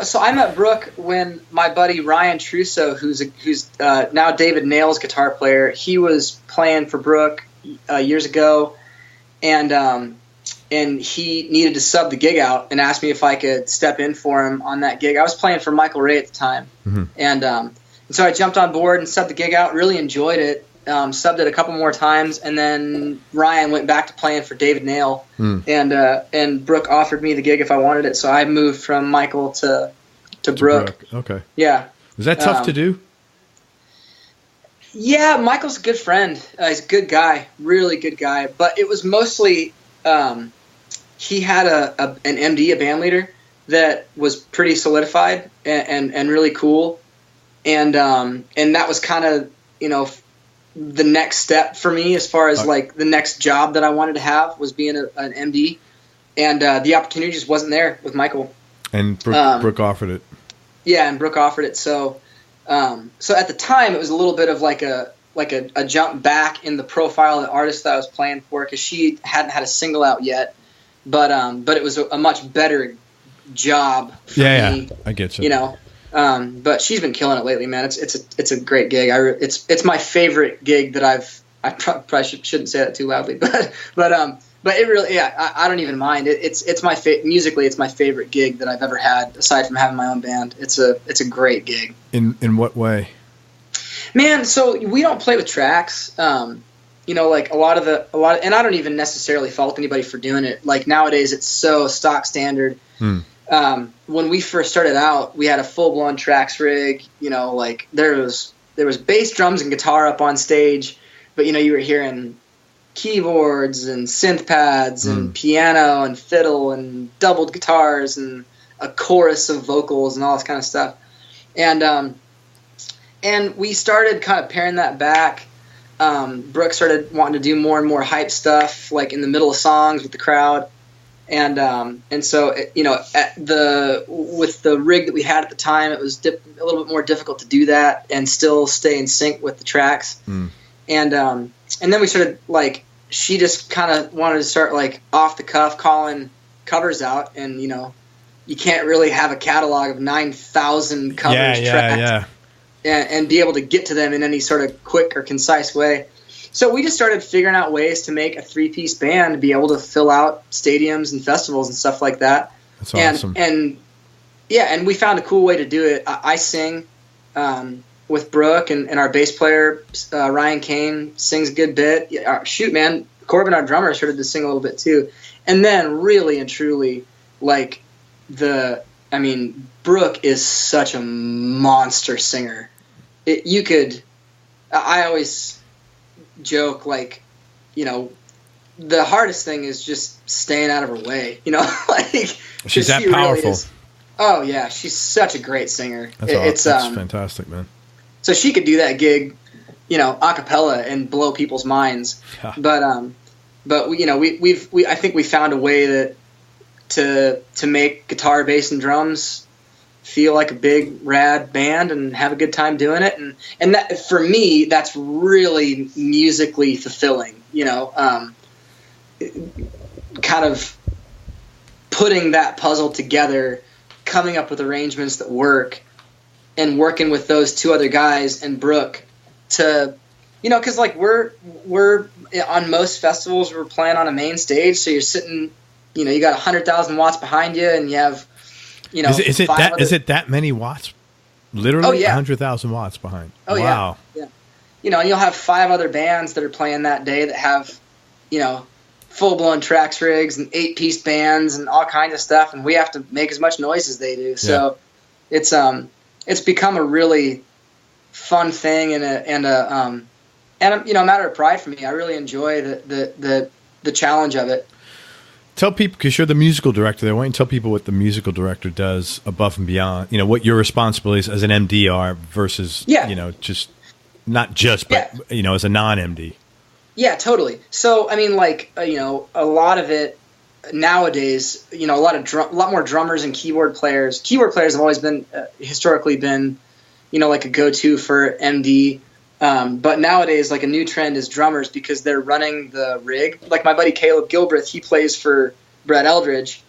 So I met Brooke when my buddy Ryan Trusso, who's now David Nail's guitar player, he was playing for Brooke years ago, and he needed to sub the gig out and asked me if I could step in for him on that gig. I was playing for Michael Ray at the time. Mm-hmm. And so I jumped on board and subbed the gig out, really enjoyed it, subbed it a couple more times, and then Ryan went back to playing for David Nail, and Brooke offered me the gig if I wanted it, so I moved from Michael to Brooke. Okay. Yeah. Was that tough to do? Yeah, Michael's a good friend. He's a good guy, really good guy, but it was mostly he had an MD, a band leader, that was pretty solidified and really cool. And that was kind of, the next step for me as far as like the next job that I wanted to have was being an MD. And the opportunity just wasn't there with Michael. And Brooke offered it. Yeah, and Brooke offered it. So at the time, it was a little bit of like a jump back in the profile of the artist that I was playing for, because she hadn't had a single out yet. But it was a much better job for me. Yeah, I get you. But she's been killing it lately, man. It's a great gig. It's my favorite gig that I probably shouldn't say that too loudly, but it really, yeah, I don't even mind. It's my musically, it's my favorite gig that I've ever had, aside from having my own band. It's a great gig. In what way? Man, so we don't play with tracks. Like a lot, and I don't even necessarily fault anybody for doing it. Like nowadays, it's so stock standard. When we first started out, we had a full-blown tracks rig. Like there was bass, drums, and guitar up on stage, but you were hearing keyboards and synth pads and piano and fiddle and doubled guitars and a chorus of vocals and all this kind of stuff. And we started kind of paring that back. Brooke started wanting to do more and more hype stuff, like in the middle of songs with the crowd. And so, with the rig that we had at the time, it was a little bit more difficult to do that and still stay in sync with the tracks. And then we started, like, she just kind of wanted to start, like, off the cuff calling covers out. And, you can't really have a catalog of 9,000 covers tracked and be able to get to them in any sort of quick or concise way. So we just started figuring out ways to make a 3-piece band to be able to fill out stadiums and festivals and stuff like that. That's awesome. And we found a cool way to do it. I sing with Brooke, and our bass player, Ryan Kane, sings a good bit. Shoot, man, Corbin, our drummer, started to sing a little bit too. And then really and truly, like, Brooke is such a monster singer. I always joke, like, the hardest thing is just staying out of her way, like she's that powerful. Really oh yeah, she's such a great singer. That's fantastic, man. So she could do that gig, a cappella and blow people's minds. But I think we found a way to make guitar, bass, and drums feel like a big rad band and have a good time doing it, and that, for me, that's really musically fulfilling. Kind of putting that puzzle together, coming up with arrangements that work, and working with those two other guys and Brooke to, because like we're on most festivals, we're playing on a main stage, so you're sitting, you got 100,000 watts behind you, and you have. Is it that many watts? Literally 100,000 watts behind. Oh, wow. Yeah. You'll have 5 other bands that are playing that day that have, full-blown tracks rigs and 8-piece bands and all kinds of stuff, and we have to make as much noise as they do. So it's become a really fun thing and a matter of pride for me. I really enjoy the challenge of it. Tell people, because you're the musical director there, why don't you tell people what the musical director does above and beyond, what your responsibilities as an MD are versus, just not just, but, as a non-MD. Yeah, totally. So, a lot of it nowadays, a lot more drummers and keyboard players. Keyboard players have always been, historically been, like a go-to for MD. But nowadays, like, a new trend is drummers, because they're running the rig. Like my buddy Caleb Gilbreth, he plays for Brett Eldridge.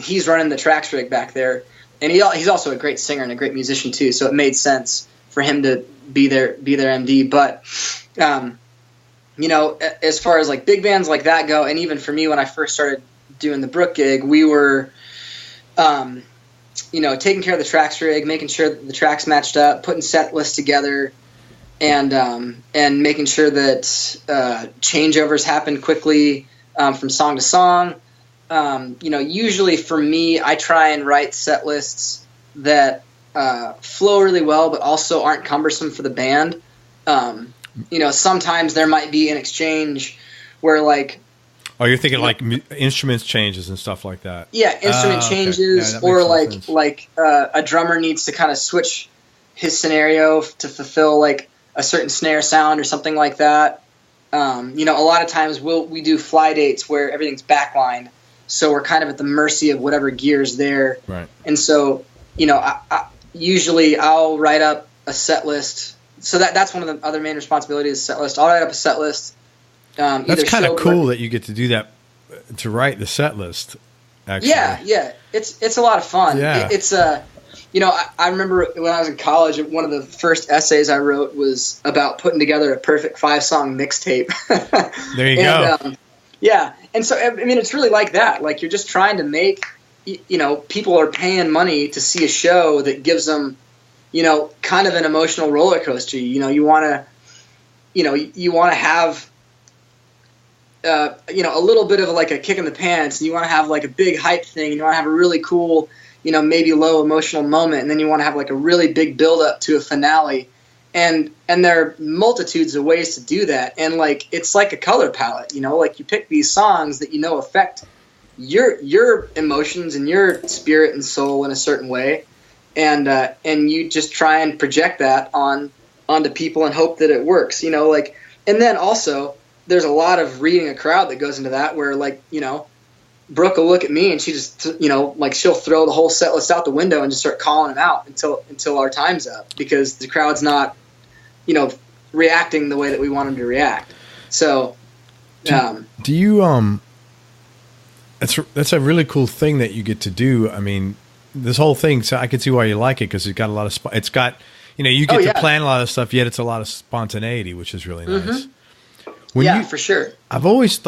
He's running the tracks rig back there, and he's also a great singer and a great musician too. So it made sense for him to be their MD. But as far as like big bands like that go, and even for me when I first started doing the Brooke gig, we were taking care of the tracks rig, making sure that the tracks matched up, putting set lists together. And making sure that changeovers happen quickly from song to song. Usually for me, I try and write set lists that flow really well, but also aren't cumbersome for the band. Sometimes there might be an exchange where, like, Oh, you're thinking like instruments changes and stuff like that. Yeah, instrument changes, yeah, or like a drummer needs to kind of switch his scenario to fulfill like a certain snare sound or something like that. You know, a lot of times we do fly dates where everything's backlined, so we're kind of at the mercy of whatever gear's there. Right. And so, you know, usually I'll write up a set list. So that's one of the other main responsibilities, set list. I'll write up a set list. That's kind of cool that you get to do that, to write the set list. Actually. Yeah, it's a lot of fun. Yeah. It's you know, I remember when I was in college, one of the first essays I wrote was about putting together a perfect 5-song mixtape. There you go. Yeah, and so I mean, it's really like that. Like you're just trying to make, you know, people are paying money to see a show that gives them, you know, kind of an emotional roller coaster. You know, you want to have, you know, a little bit of like a kick in the pants, and you want to have like a big hype thing, and you want to have a really cool, you know, maybe low emotional moment, and then you want to have like a really big build up to a finale. And there are multitudes of ways to do that. And like, it's like a color palette, you know, like you pick these songs that, you know, affect your emotions and your spirit and soul in a certain way. And you just try and project that onto people and hope that it works, you know, like, and then also there's a lot of reading a crowd that goes into that, where like, you know, Brooke will look at me and she just, you know, like she'll throw the whole set list out the window and just start calling them out until our time's up, because the crowd's not, you know, reacting the way that we want them to react. So, do you, that's a really cool thing that you get to do. I mean, this whole thing, so I can see why you like it, because it's got a lot of, it's got, you know, you get to plan a lot of stuff, yet it's a lot of spontaneity, which is really nice. Mm-hmm. Yeah, for sure. I've always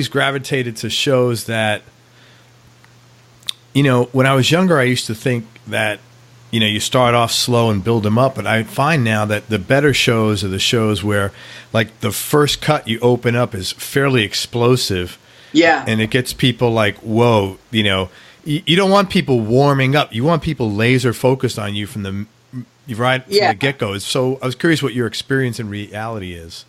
gravitated to shows that, you know, when I was younger, I used to think that, you know, you start off slow and build them up. But I find now that the better shows are the shows where, like, the first cut you open up is fairly explosive. Yeah. And it gets people like, whoa, you know, you don't want people warming up. You want people laser focused on you from the get-go. So I was curious what your experience in reality is.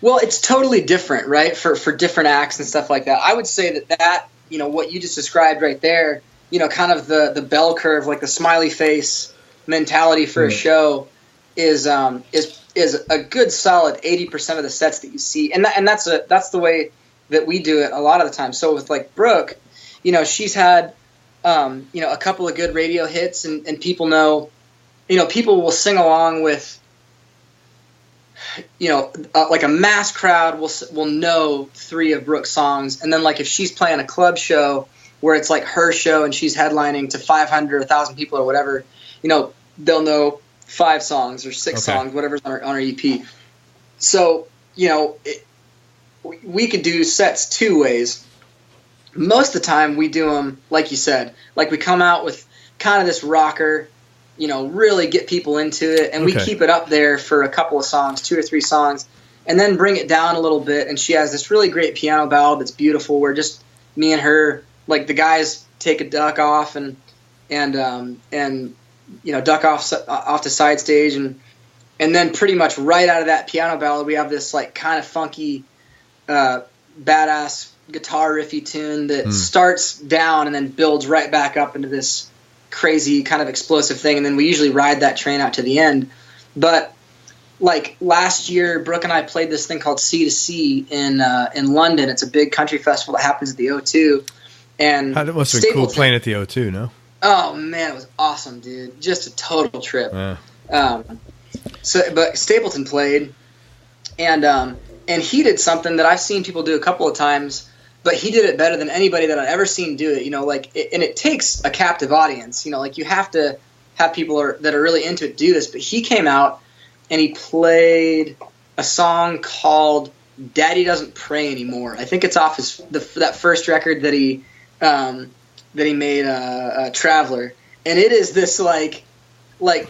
Well, it's totally different, right? For different acts and stuff like that. I would say that, you know, what you just described right there, you know, kind of the bell curve, like the smiley face mentality for a show is a good solid 80% of the sets that you see. And that's the way that we do it a lot of the time. So with like Brooke, you know, she's had, you know, a couple of good radio hits, and people know, you know, people will sing along with, you know, like a mass crowd will know 3 of Brooke's songs. And then like if she's playing a club show where it's like her show and she's headlining to 500 or 1,000 people or whatever, you know, they'll know 5 songs or 6 songs, whatever's on our EP. So, you know, we could do sets 2 ways. Most of the time we do them, like you said, like we come out with kind of this rocker, you know, really get people into it, and we keep it up there for a couple of songs, 2 or 3 songs, and then bring it down a little bit. And she has this really great piano ballad that's beautiful, where just me and her, like the guys take a duck off and you know, duck off to side stage, and then pretty much right out of that piano ballad we have this like kind of funky, badass guitar riffy tune that starts down and then builds right back up into this crazy kind of explosive thing, and then we usually ride that train out to the end. But like last year, Brooke and I played this thing called Sea to Sea in London. It's a big country festival that happens at the O2. And it must have been cool playing at the O2, no? Oh man, it was awesome, dude! Just a total trip. Yeah. But Stapleton played, and he did something that I've seen people do a couple of times, but he did it better than anybody that I've ever seen do it. You know, like, and it takes a captive audience. You know, like you have to have people that are really into it do this. But he came out and he played a song called "Daddy Doesn't Pray Anymore." I think it's off that first record that he made, Traveler. And it is this like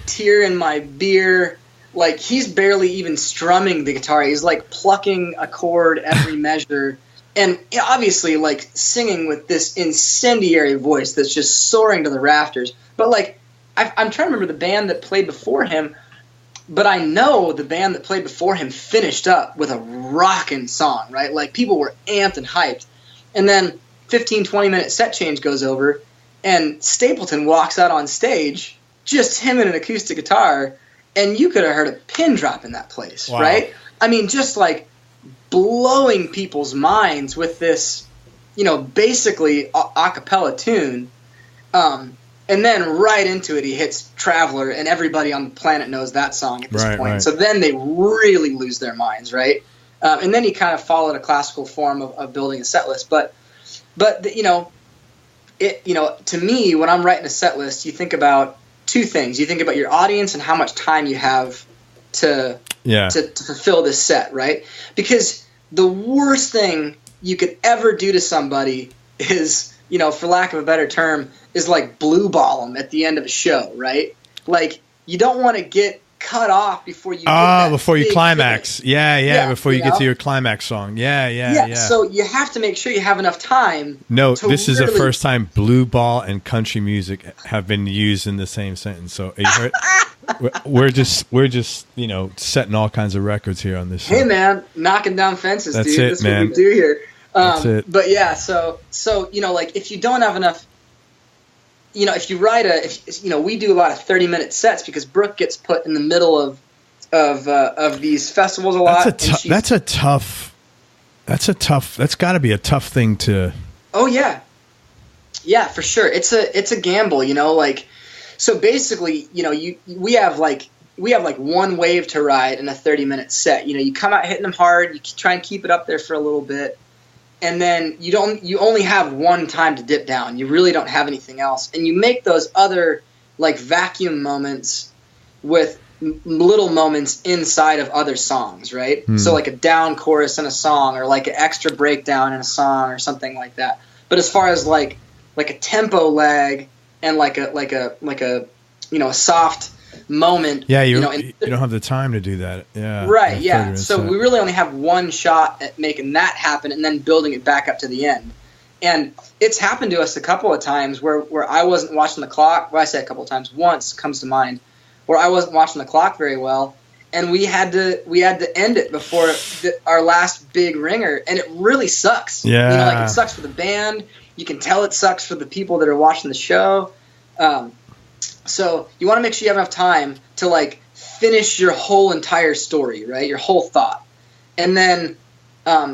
tear in my beer. Like he's barely even strumming the guitar. He's like plucking a chord every measure. And obviously, like, singing with this incendiary voice that's just soaring to the rafters. But, like, I'm trying to remember the band that played before him, but I know the band that played before him finished up with a rockin' song, right? Like, people were amped and hyped. And then 15, 20-minute set change goes over, and Stapleton walks out on stage, just him and an acoustic guitar, and you could have heard a pin drop in that place, wow. right? I mean, just like blowing people's minds with this, basically a cappella tune. And then right into it, he hits Traveler, and everybody on the planet knows that song at this point. Right. So then they really lose their minds, right? And then he kind of followed a classical form of building a set list. But to me, when I'm writing a set list, you think about two things. You think about your audience and how much time you have to fulfill this set, right? Because the worst thing you could ever do to somebody is, for lack of a better term, is like blue ball them at the end of a show, right? Like, you don't want to get cut off before you before you climax. Hit. Yeah, before you get to your climax song. Yeah. So you have to make sure you have enough time. No, this is the first time blue ball and country music have been used in the same sentence. So you heard, we're just setting all kinds of records here on this show. Hey man, knocking down fences, That's dude. it, That's man. what we do here. That's it. But yeah, so like if you don't have enough, if you write we do a lot of 30-minute sets because Brooke gets put in the middle of these festivals a lot. That's got to be a tough thing to. Oh yeah, for sure. It's a gamble, like. So basically, we have one wave to ride in a 30-minute set. You come out hitting them hard. You try and keep it up there for a little bit. And then you only have one time to dip down. You really don't have anything else. And you make those other like vacuum moments with little moments inside of other songs, right? So like a down chorus in a song, or like an extra breakdown in a song, or something like that. But as far as like a tempo lag and like a soft moment. Yeah, you don't have the time to do that. Yeah. Right, yeah. So we really only have one shot at making that happen and then building it back up to the end. And it's happened to us a couple of times where I wasn't watching the clock. Well, I say a couple of times. Once comes to mind where I wasn't watching the clock very well, and we had to end it before our last big ringer, and it really sucks. Yeah. It sucks for the band. You can tell it sucks for the people that are watching the show. So you want to make sure you have enough time to like finish your whole entire story, right? Your whole thought. And then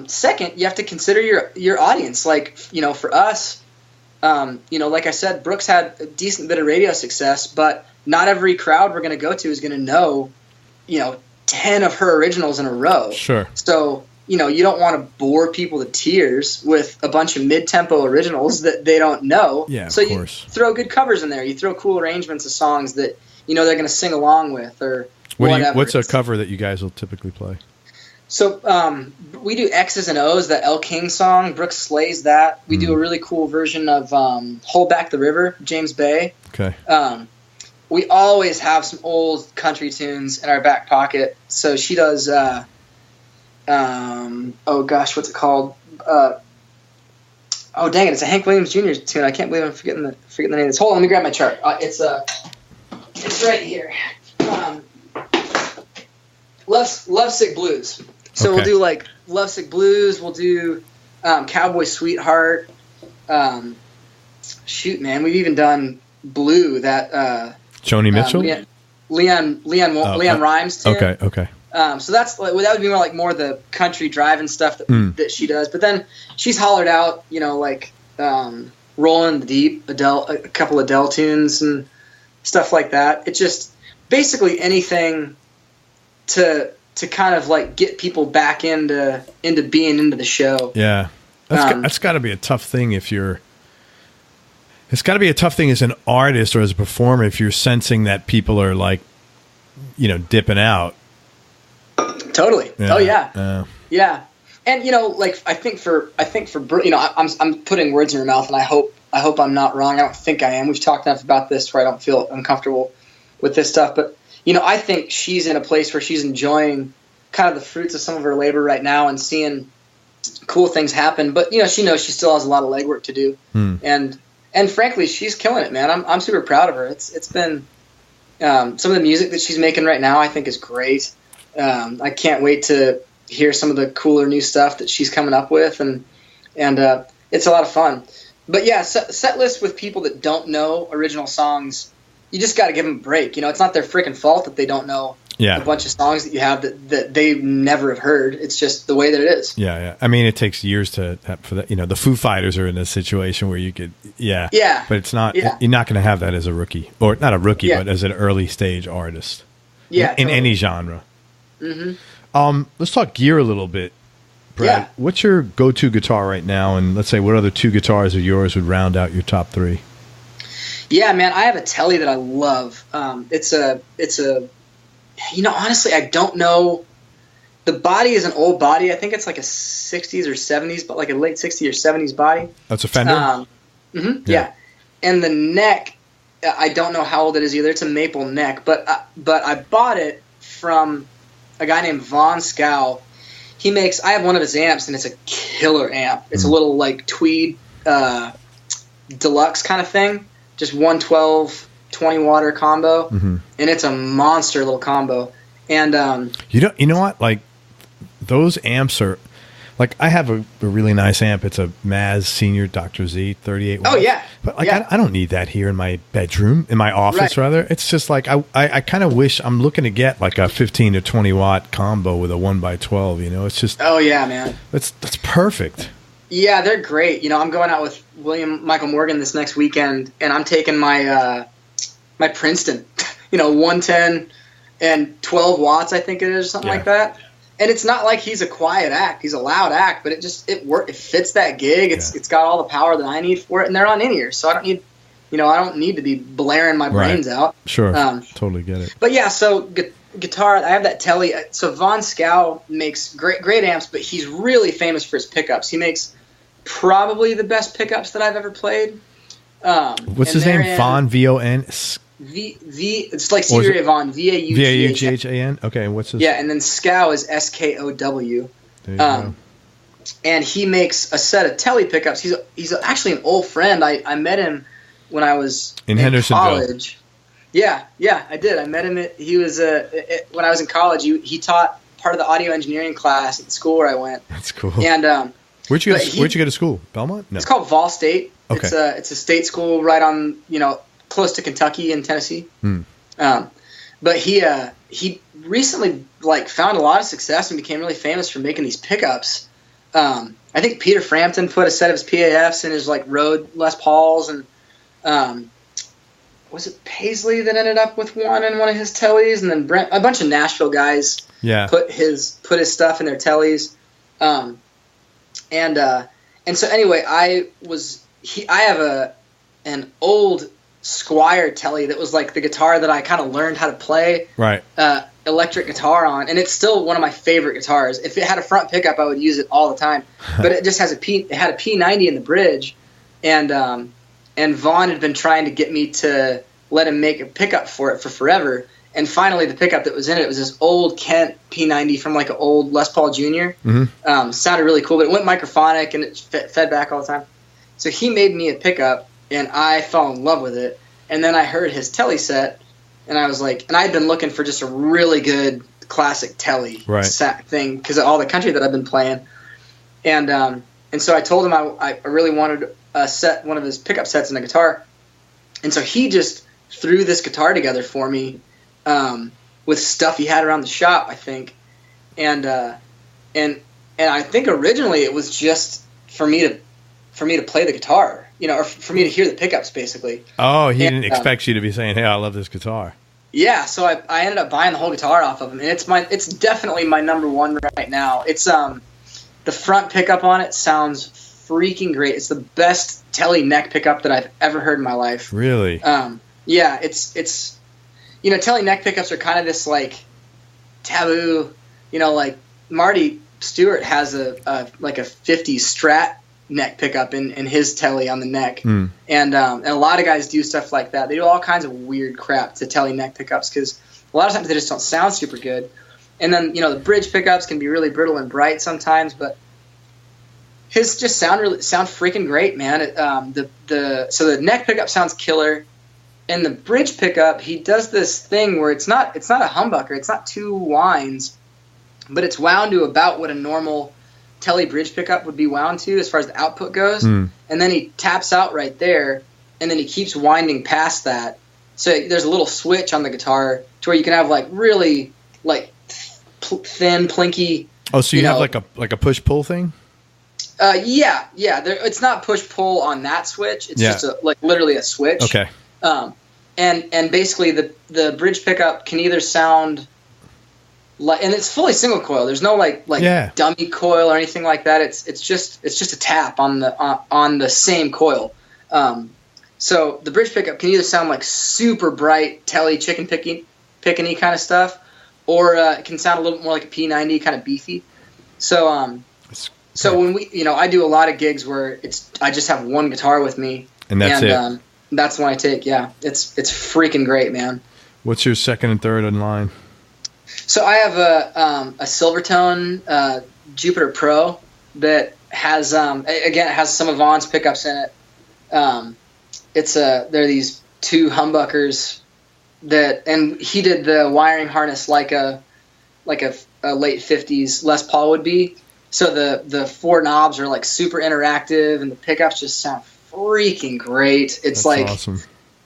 second, you have to consider your audience. Like, for us, like I said, Brooks had a decent bit of radio success, but not every crowd we're going to go to is going to know, 10 of her originals in a row. Sure. So, you don't want to bore people to tears with a bunch of mid-tempo originals that they don't know. Yeah, so of course. You throw good covers in there. You throw cool arrangements of songs that, they're going to sing along with or whatever. What's a cover that you guys will typically play? So we do X's and O's, the El King song. Brooks slays that. We do a really cool version of Hold Back the River, James Bay. Okay. We always have some old country tunes in our back pocket. So she does... what's it called? Oh dang it! It's a Hank Williams Jr. tune. I can't believe I'm forgetting the name of this. Hold on, let me grab my chart. It's right here. Lovesick Blues. So Okay. we'll do like Lovesick Blues. We'll do Cowboy Sweetheart. Shoot, man, we've even done Blue. That Joni Mitchell. Leon Rimes tune. Okay. So that would be more the country driving stuff that she does. But then she's hollered out, Rolling in the Deep, Adele, a couple of Adele tunes and stuff like that. It's just basically anything to kind of like get people back into being into the show. Yeah, that's got to be a tough thing if you're. It's got to be a tough thing as an artist or as a performer if you're sensing that people are like, dipping out. Totally. Yeah. Oh yeah. Yeah. And I think for I'm putting words in your mouth, and I hope I'm not wrong. I don't think I am. We've talked enough about this where I don't feel uncomfortable with this stuff. But I think she's in a place where she's enjoying kind of the fruits of some of her labor right now and seeing cool things happen. But she knows she still has a lot of legwork to do. And frankly, she's killing it, man. I'm super proud of her. It's been some of the music that she's making right now, I think, is great. I can't wait to hear some of the cooler new stuff that she's coming up with, and it's a lot of fun. But yeah, set lists with people that don't know original songs, you just got to give them a break. It's not their freaking fault that they don't know a bunch of songs that you have that they never have heard. It's just the way that it is. Yeah. I mean, it takes years for that. The Foo Fighters are in a situation where you could, but it's not. Yeah. You're not going to have that as a rookie, or not a rookie, but as an early stage artist. Yeah, in any genre. Mm-hmm. Let's talk gear a little bit, Brad. Yeah. What's your go-to guitar right now? And let's say what other 2 guitars of yours would round out your top 3? Yeah, man, I have a Tele that I love. It's a honestly, I don't know. The body is an old body. I think it's like a 60s or 70s, but like a late 60s or 70s body. That's a Fender? Yeah. And the neck, I don't know how old it is either. It's a maple neck, but I bought it from a guy named Von Scow. I have one of his amps, and it's a killer amp. It's a little like tweed deluxe kind of thing. Just 112 20 water combo, and it's a monster little combo. And you know what? Like those amps are like I have a really nice amp. It's a Maz Senior Dr. Z 38 watts. Oh yeah, but like I don't need that here in my bedroom, in my office rather. It's just like I kind of wish I'm looking to get like a 15 to 20 watt combo with a 1x12. It's just yeah, man. That's perfect. Yeah, they're great. I'm going out with William Michael Morgan this next weekend, and I'm taking my my Princeton, 110 and 12 watts, I think it is, something like that. And it's not like he's a quiet act; he's a loud act, but it fits that gig. It's got all the power that I need for it, and they're on in-ears, so I don't need to be blaring my brains out. Sure, totally get it. But yeah, so guitar, I have that Tele. So Von Scow makes great amps, but he's really famous for his pickups. He makes probably the best pickups that I've ever played. What's his name? Von, V-O-N? It's like Stevie Von, V-A-U-G-H-A-N? Okay, what's his? Yeah, and then Scow is S-K-O-W. There you go. And he makes a set of Tele pickups. He's actually an old friend. I met him when I was in college. Yeah, I did. I met him. When I was in college. He taught part of the audio engineering class at the school where I went. That's cool. And where'd you go to school? Belmont? No. It's called Vol State. Okay. It's a state school right on close to Kentucky and Tennessee. But he recently found a lot of success and became really famous for making these pickups. I think Peter Frampton put a set of his PAFs in his Rode Les Pauls, and was it Paisley that ended up with one in one of his Teles, and then Brent, a bunch of Nashville guys put his stuff in their Teles. And so anyway, I have an old Squier Tele that was like the guitar that I kind of learned how to play electric guitar on, and it's still one of my favorite guitars. If it had a front pickup, I would use it all the time. But it just had a P90 in the bridge, and Vaughn had been trying to get me to let him make a pickup for it for forever. And finally, the pickup that was in it was this old Kent P90 from an old Les Paul Jr. Sounded really cool, but it went microphonic and it fed back all the time. So he made me a pickup, and I fell in love with it. And then I heard his Tele set, and I was like, and I had been looking for just a really good classic Tele thing because of all the country that I've been playing. And so I told him I really wanted one of his pickup sets in a guitar. And so he just threw this guitar together for me with stuff he had around the shop, I think. And I think originally it was just for me to play the guitar, or for me to hear the pickups, basically. Oh, he didn't expect you to be saying, "Hey, I love this guitar." Yeah, so I ended up buying the whole guitar off of him, and it's definitely my number one right now. It's the front pickup on it sounds freaking great. It's the best Tele neck pickup that I've ever heard in my life. Really? Yeah, it's Tele neck pickups are kind of this taboo. Marty Stewart has a 50s Strat neck pickup in his Tele on the neck, and a lot of guys do stuff like that. They do all kinds of weird crap to Tele neck pickups because a lot of times they just don't sound super good. And then the bridge pickups can be really brittle and bright sometimes, but his just sound freaking great, man. So the neck pickup sounds killer, and the bridge pickup, he does this thing where it's not a humbucker, it's not two winds, but it's wound to about what a normal Telly bridge pickup would be wound to as far as the output goes. And then he taps out right there, and then he keeps winding past that. So there's a little switch on the guitar to where you can have like really like thin, plinky. Oh, so you have like a push pull thing? Yeah. It's not push pull on that switch. It's just literally a switch. Okay. And basically the bridge pickup can either sound like, and it's fully single coil. There's no like dummy coil or anything like that. It's just a tap on the same coil. So the bridge pickup can either sound like super bright telly chicken pickany kind of stuff, or it can sound a little bit more like a P90 kind of beefy. So when we, I do a lot of gigs where I just have one guitar with me, and that's it. That's the one I take. Yeah, it's freaking great, man. What's your second and third in line? So I have a Silvertone Jupiter Pro that has it has some Avon's pickups in it. They're these two humbuckers and he did the wiring harness like a late 50s Les Paul would be. So the four knobs are like super interactive, and the pickups just sound freaking great. It's That's like awesome.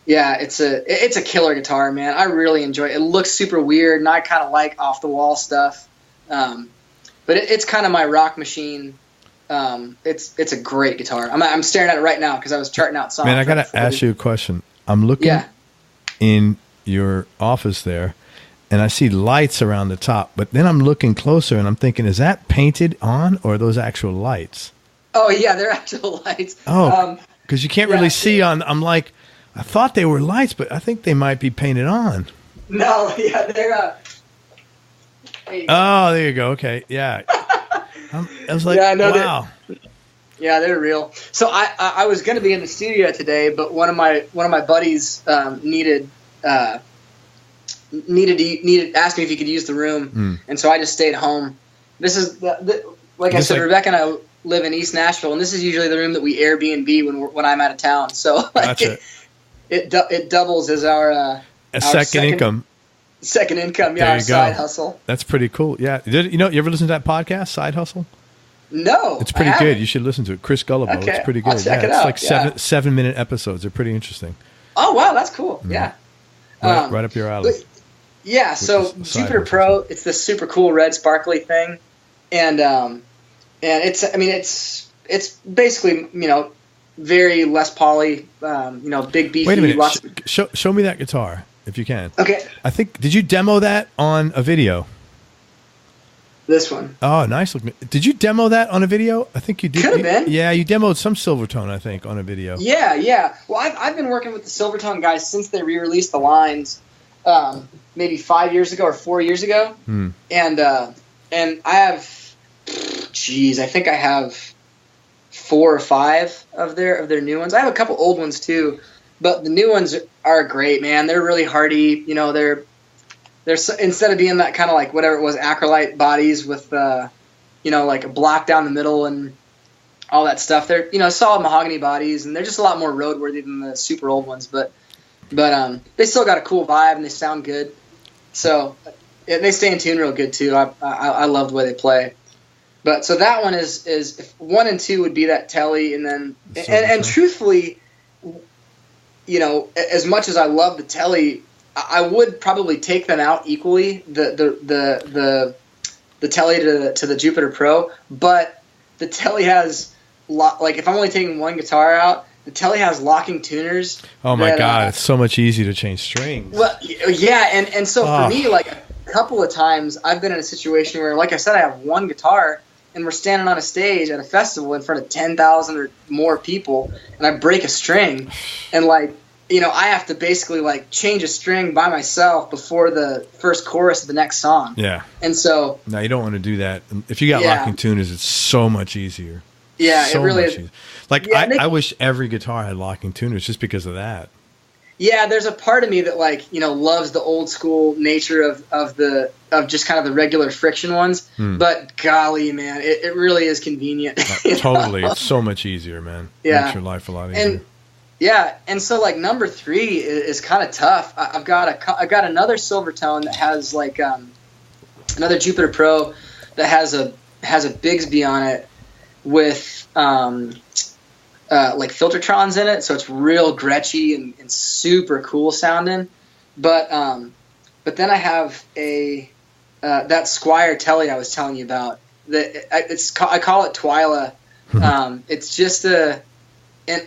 Yeah, it's a killer guitar, man. I really enjoy it. It looks super weird, and I kind of like off the wall stuff. But it's kind of my rock machine. It's a great guitar. I'm staring at it right now because I was charting out songs. Man, I gotta ask you a question. I'm looking in your office there, and I see lights around the top. But then I'm looking closer, and I'm thinking, is that painted on, or are those actual lights? Oh yeah, they're actual lights. Oh, because you can't really see on. I'm like, I thought they were lights, but I think they might be painted on. No, yeah, they're. Oh, there you go. Okay, yeah. I was like, wow. They're real. So I was going to be in the studio today, but one of my buddies needed asked me if he could use the room, and so I just stayed home. This is like I said, Rebecca and I live in East Nashville, and this is usually the room that we Airbnb when I'm out of town. So gotcha. it doubles as our second income. Second income, yeah, our side hustle. That's pretty cool. Yeah, you ever listen to that podcast, Side Hustle? No, it's pretty good. You should listen to it. Chris Gullibo. Okay. It's pretty good. I'll check it out. It's like 7-minute episodes. They're pretty interesting. Oh wow, that's cool. Yeah, right up your alley. Yeah, so Jupiter Pro, it's this super cool red sparkly thing, and it's basically very Les Pauly, big beefy. Wait a minute, show me that guitar if you can. Okay. I think, did you demo that on a video? This one. Oh, nice looking. Did you demo that on a video? I think you did. Could have been. Yeah, you demoed some Silvertone, I think, on a video. Yeah. Well, I've been working with the Silvertone guys since they re-released the lines, maybe 5 years ago or 4 years ago, and I have, I think I have 4 or 5 of their new ones. I have a couple old ones too, but the new ones are great, man. They're really hardy. They're instead of being that kind of like whatever it was, acrylite bodies with like a block down the middle and all that stuff. They're solid mahogany bodies, and they're just a lot more roadworthy than the super old ones. But they still got a cool vibe and they sound good. So they stay in tune real good too. I love the way they play. But so that one is 1 and 2 would be that Telly, and then and truthfully, as much as I love the Telly, I would probably take them out equally, the Telly to the Jupiter Pro, but the Telly has if I'm only taking one guitar out, the Telly has locking tuners. Oh my God, it's so much easier to change strings. Well, yeah, and so for me, like a couple of times I've been in a situation where, like I said, I have one guitar and we're standing on a stage at a festival in front of 10,000 or more people, and I break a string, and I have to basically change a string by myself before the first chorus of the next song. Yeah. And so. No, you don't want to do that. If you got locking tuners, it's so much easier. Yeah, it really is. Easier. I wish every guitar had locking tuners just because of that. Yeah, there's a part of me that loves the old school nature of just kind of the regular friction ones. But golly, man, it really is convenient. Totally. It's so much easier, man. Yeah. Makes your life a lot easier. And so number 3 is kind of tough. I've got another Silvertone that has another Jupiter Pro that has a has a Bigsby on it with like Filtertrons in it, so it's real Gretchy and super cool sounding. But then I have that Squire Telly I was telling you about. I call it Twyla. It's just an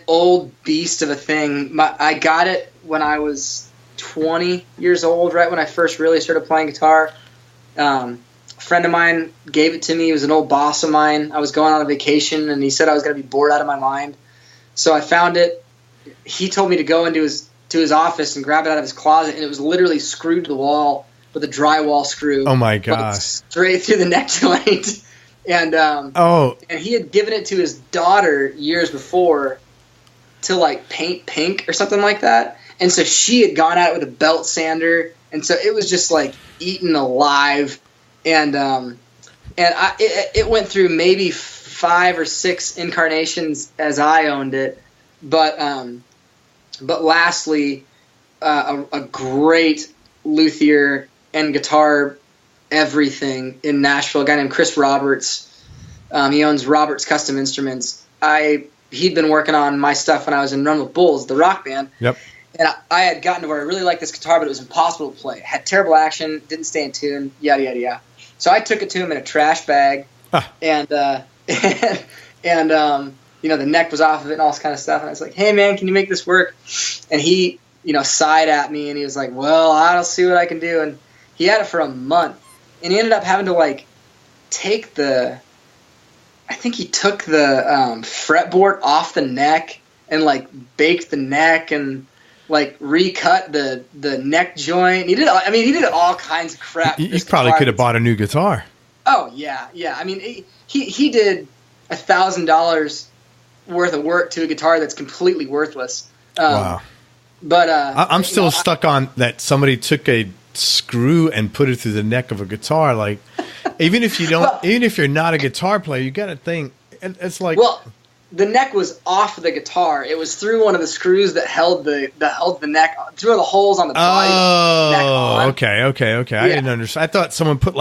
old beast of a thing. I got it when I was 20 years old, right when I first really started playing guitar. A friend of mine gave it to me. He was an old boss of mine. I was going on a vacation, and he said I was going to be bored out of my mind. So I found it. He told me to go into his office and grab it out of his closet, and it was literally screwed to the wall with a drywall screw. Oh my gosh! Like, straight through the neck joint. And and he had given it to his daughter years before to like paint pink or something like that. And so she had gone at it with a belt sander, and so it was just like eaten alive. And it went through maybe 5 or 6 incarnations as I owned it, but lastly, a great luthier and guitar everything in Nashville, a guy named Chris Roberts. He owns Roberts Custom Instruments. He'd been working on my stuff when I was in Run with Bulls, the rock band. Yep. And I had gotten to where I really liked this guitar, but it was impossible to play. It had terrible action, didn't stay in tune, yada, yada, yada. So I took it to him in a trash bag, and the neck was off of it and all this kind of stuff. And I was like, hey, man, can you make this work? And he, sighed at me, and he was like, well, I'll see what I can do. And he had it for a month. And he ended up having to, like, take the fretboard off the neck and, like, baked the neck and, like, recut the neck joint. He did all kinds of crap. You probably could have bought a new guitar. Oh, yeah. I mean, he did $1,000 worth of work to a guitar that's completely worthless. Wow. But I'm still stuck on that somebody took a screw and put it through the neck of a guitar. Like, even if you're not a guitar player, you got to think it's like. Well, the neck was off the guitar. It was through one of the screws that held the neck, through the holes on the body. Oh, okay. I didn't understand. I thought someone put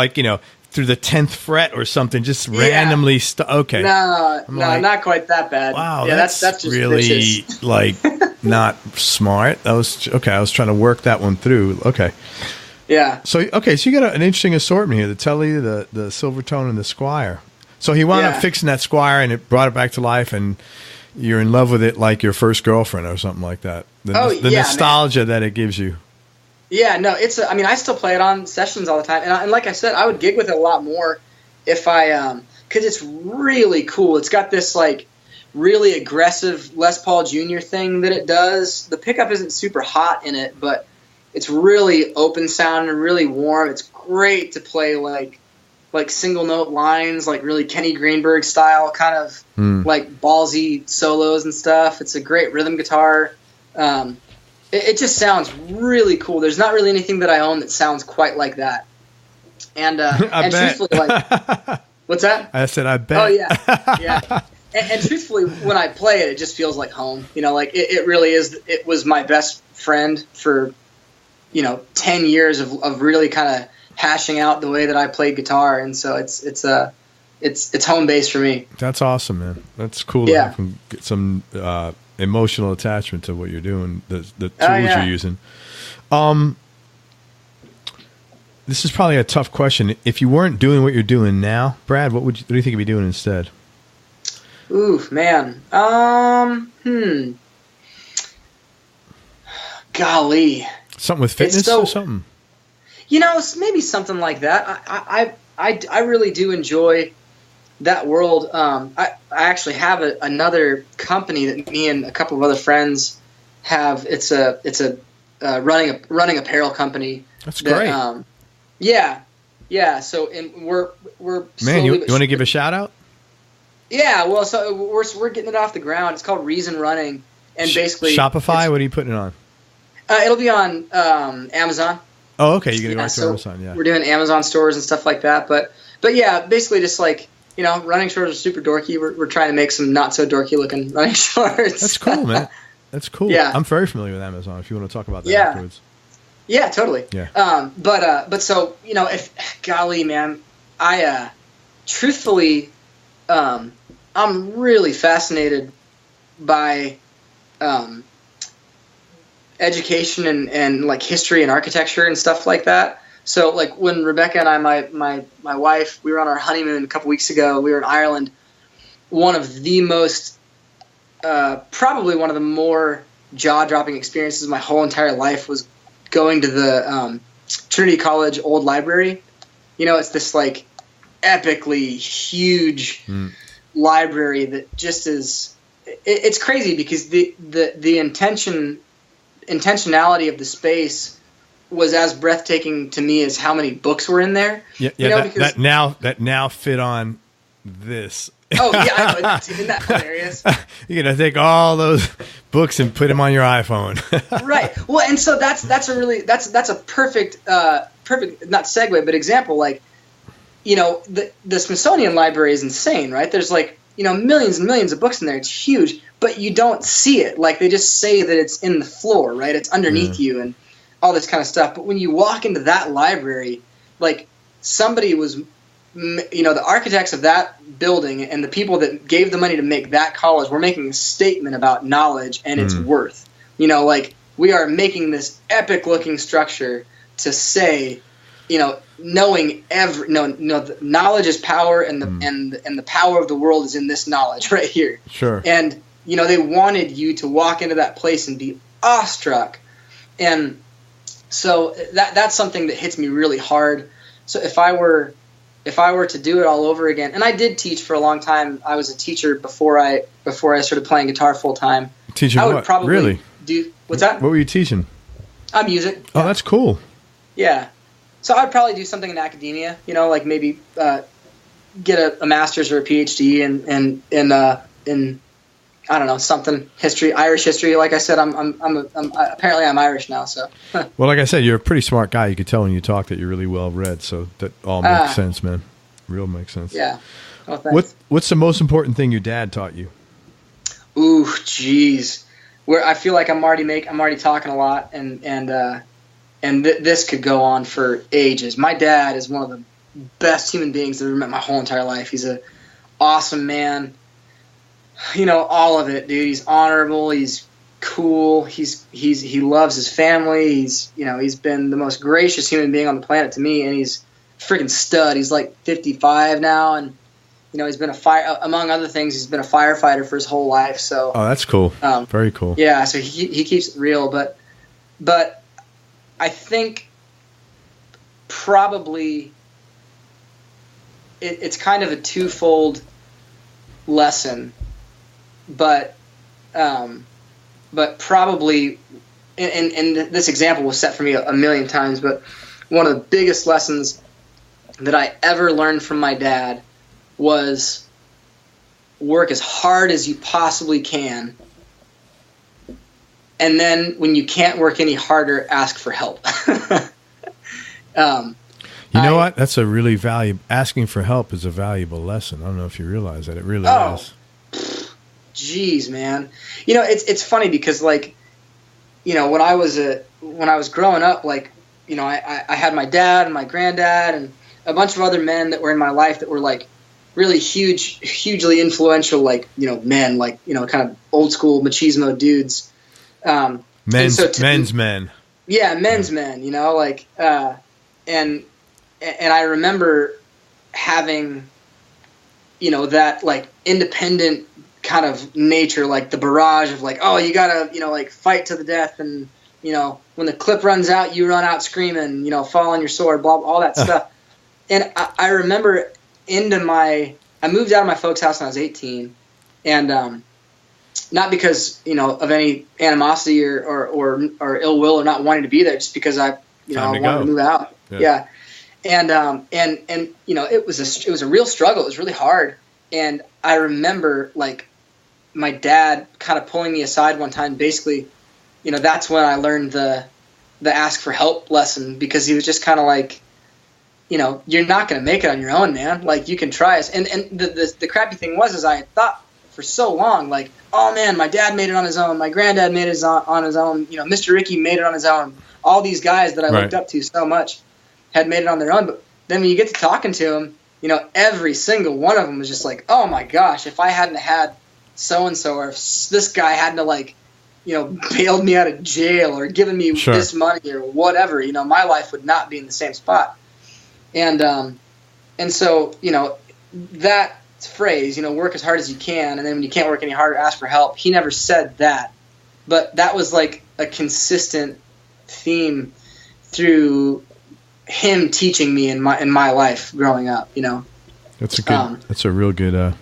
through the 10th fret or something, just randomly. Okay. No, not quite that bad. Wow, yeah, that's just really vicious. Like not smart. That was okay. I was trying to work that one through. Okay. Yeah. So you got an interesting assortment here: the Telly, the Silvertone, and the Squire. So he wound up fixing that Squire, and it brought it back to life, and you're in love with it like your first girlfriend or something like that. The nostalgia that it gives you. Yeah, no, I still play it on sessions all the time, and like I said, I would gig with it a lot more if because it's really cool. It's got this like really aggressive Les Paul Jr. thing that it does. The pickup isn't super hot in it, but it's really open sound and really warm. It's great to play like single note lines, like really Kenny Greenberg style, kind of like ballsy solos and stuff. It's a great rhythm guitar. It just sounds really cool. There's not really anything that I own that sounds quite like that. And truthfully, like, what's that? I said, I bet. Oh yeah. And truthfully, when I play it, it just feels like home. Like it really is. It was my best friend for 10 years of really kind of hashing out the way that I played guitar, and so it's home base for me. That's awesome, man. That's cool. Yeah, you can get some emotional attachment to what you're doing, the tools you're using. This is probably a tough question. If you weren't doing what you're doing now, Brad, what do you think you'd be doing instead? Ooh, man. Golly. Something with fitness or something? Maybe something like that. I really do enjoy that world. I actually have another company that me and a couple of other friends have. It's a running apparel company. That's great. Yeah. So we're man. You want to give a shout out? Yeah. Well, so we're getting it off the ground. It's called Reason Running, and basically Shopify. What are you putting it on? It'll be on Amazon. Oh, okay. You're gonna go to Amazon. Yeah. We're doing Amazon stores and stuff like that. But yeah, basically just like running shorts are super dorky. We're trying to make some not so dorky looking running shorts. That's cool, man. That's cool. Yeah. I'm very familiar with Amazon. If you want to talk about that afterwards. Yeah, totally. Yeah. But so if golly, man, I truthfully, I'm really fascinated by education and like history and architecture and stuff like that. So like when Rebecca and I, my wife, we were on our honeymoon a couple weeks ago. We were in Ireland. One of the most, probably one of the more jaw-dropping experiences of my whole entire life was going to the Trinity College Old Library. You know, it's this like epically huge library that just is. It's crazy because the intentionality of the space was as breathtaking to me as how many books were in there. Yeah, you know, that now fit on this. Oh yeah, I know. Isn't that hilarious? You're gonna take all those books and put them on your iPhone. Right. Well, and so that's a perfect not segue, but example. Like, you know, the Smithsonian Library is insane, right? There's like, you know, millions and millions of books in there. It's huge, but you don't see it. Like, they just say that it's in the floor, right? It's underneath you and all this kind of stuff. But when you walk into that library, like, somebody was, you know, the architects of that building and the people that gave the money to make that college were making a statement about knowledge and its worth. You know, like, we are making this epic looking structure to say, you know, knowing knowledge is power, and the power of the world is in this knowledge right here. Sure. And, you know, they wanted you to walk into that place and be awestruck. And so that's something that hits me really hard. So if I were to do it all over again, and I did teach for a long time. I was a teacher before I started playing guitar full time. Teaching I would what? probably Really? What's that? What were you teaching? Music. Oh, that's cool. Yeah. So I'd probably do something in academia, you know, like maybe get a master's or a PhD in I don't know, something history, Irish history. Like I said, I'm apparently I'm Irish now. So. Well, like I said, you're a pretty smart guy. You could tell when you talk that you're really well read. So that all makes sense, man. Real makes sense. Yeah. Oh, thanks. What's the most important thing your dad taught you? Ooh, geez. Where I feel like I'm already talking a lot, and this could go on for ages. My dad is one of the best human beings that I've ever met my whole entire life. He's an awesome man. You know, all of it, dude. He's honorable. He's cool. He loves his family. He's been the most gracious human being on the planet to me, and he's a freaking stud. He's like 55 now, and you know, he's been among other things, he's been a firefighter for his whole life. So, oh, that's cool. Very cool. Yeah. So he keeps it real, but I think probably it's kind of a twofold lesson, but probably, and this example was set for me a million times, but one of the biggest lessons that I ever learned from my dad was work as hard as you possibly can, and then when you can't work any harder, ask for help. You know what? That's a really asking for help is a valuable lesson. I don't know if you realize that. It really is. Jeez, man. You know, it's funny because, like, you know, when I was growing up, like, you know, I had my dad and my granddad and a bunch of other men that were in my life that were like really hugely influential, like, you know, men, like, you know, kind of old school machismo dudes. Men's men. Yeah, men's men, you know, like, and I remember having, you know, that like independent kind of nature, like the barrage of like, oh, you gotta, you know, like fight to the death, and, you know, when the clip runs out, you run out screaming, you know, fall on your sword, blah, all that stuff. And I remember I moved out of my folks' house when I was 18, and not because, you know, of any animosity or ill will or not wanting to be there, just because I wanted to move out. Yeah. And you know, it was a real struggle. It was really hard. And I remember like my dad kind of pulling me aside one time. Basically, you know, that's when I learned the ask for help lesson, because he was just kind of like, you know, you're not going to make it on your own, man. Like, you can try us. And the crappy thing was I thought for so long, like, oh man, my dad made it on his own. My granddad made it on his own. You know, Mr. Ricky made it on his own. All these guys that I looked up to so much had made it on their own. But then when you get to talking to them, every single one of them was just like, oh my gosh, if I hadn't had so-and-so, or if this guy hadn't like, bailed me out of jail or given me this money or whatever, my life would not be in the same spot. And so, that phrase, work as hard as you can, and then when you can't work any harder, ask for help. He never said that, but that was like a consistent theme through him teaching me in my life growing up. That's a good. That's a real good. I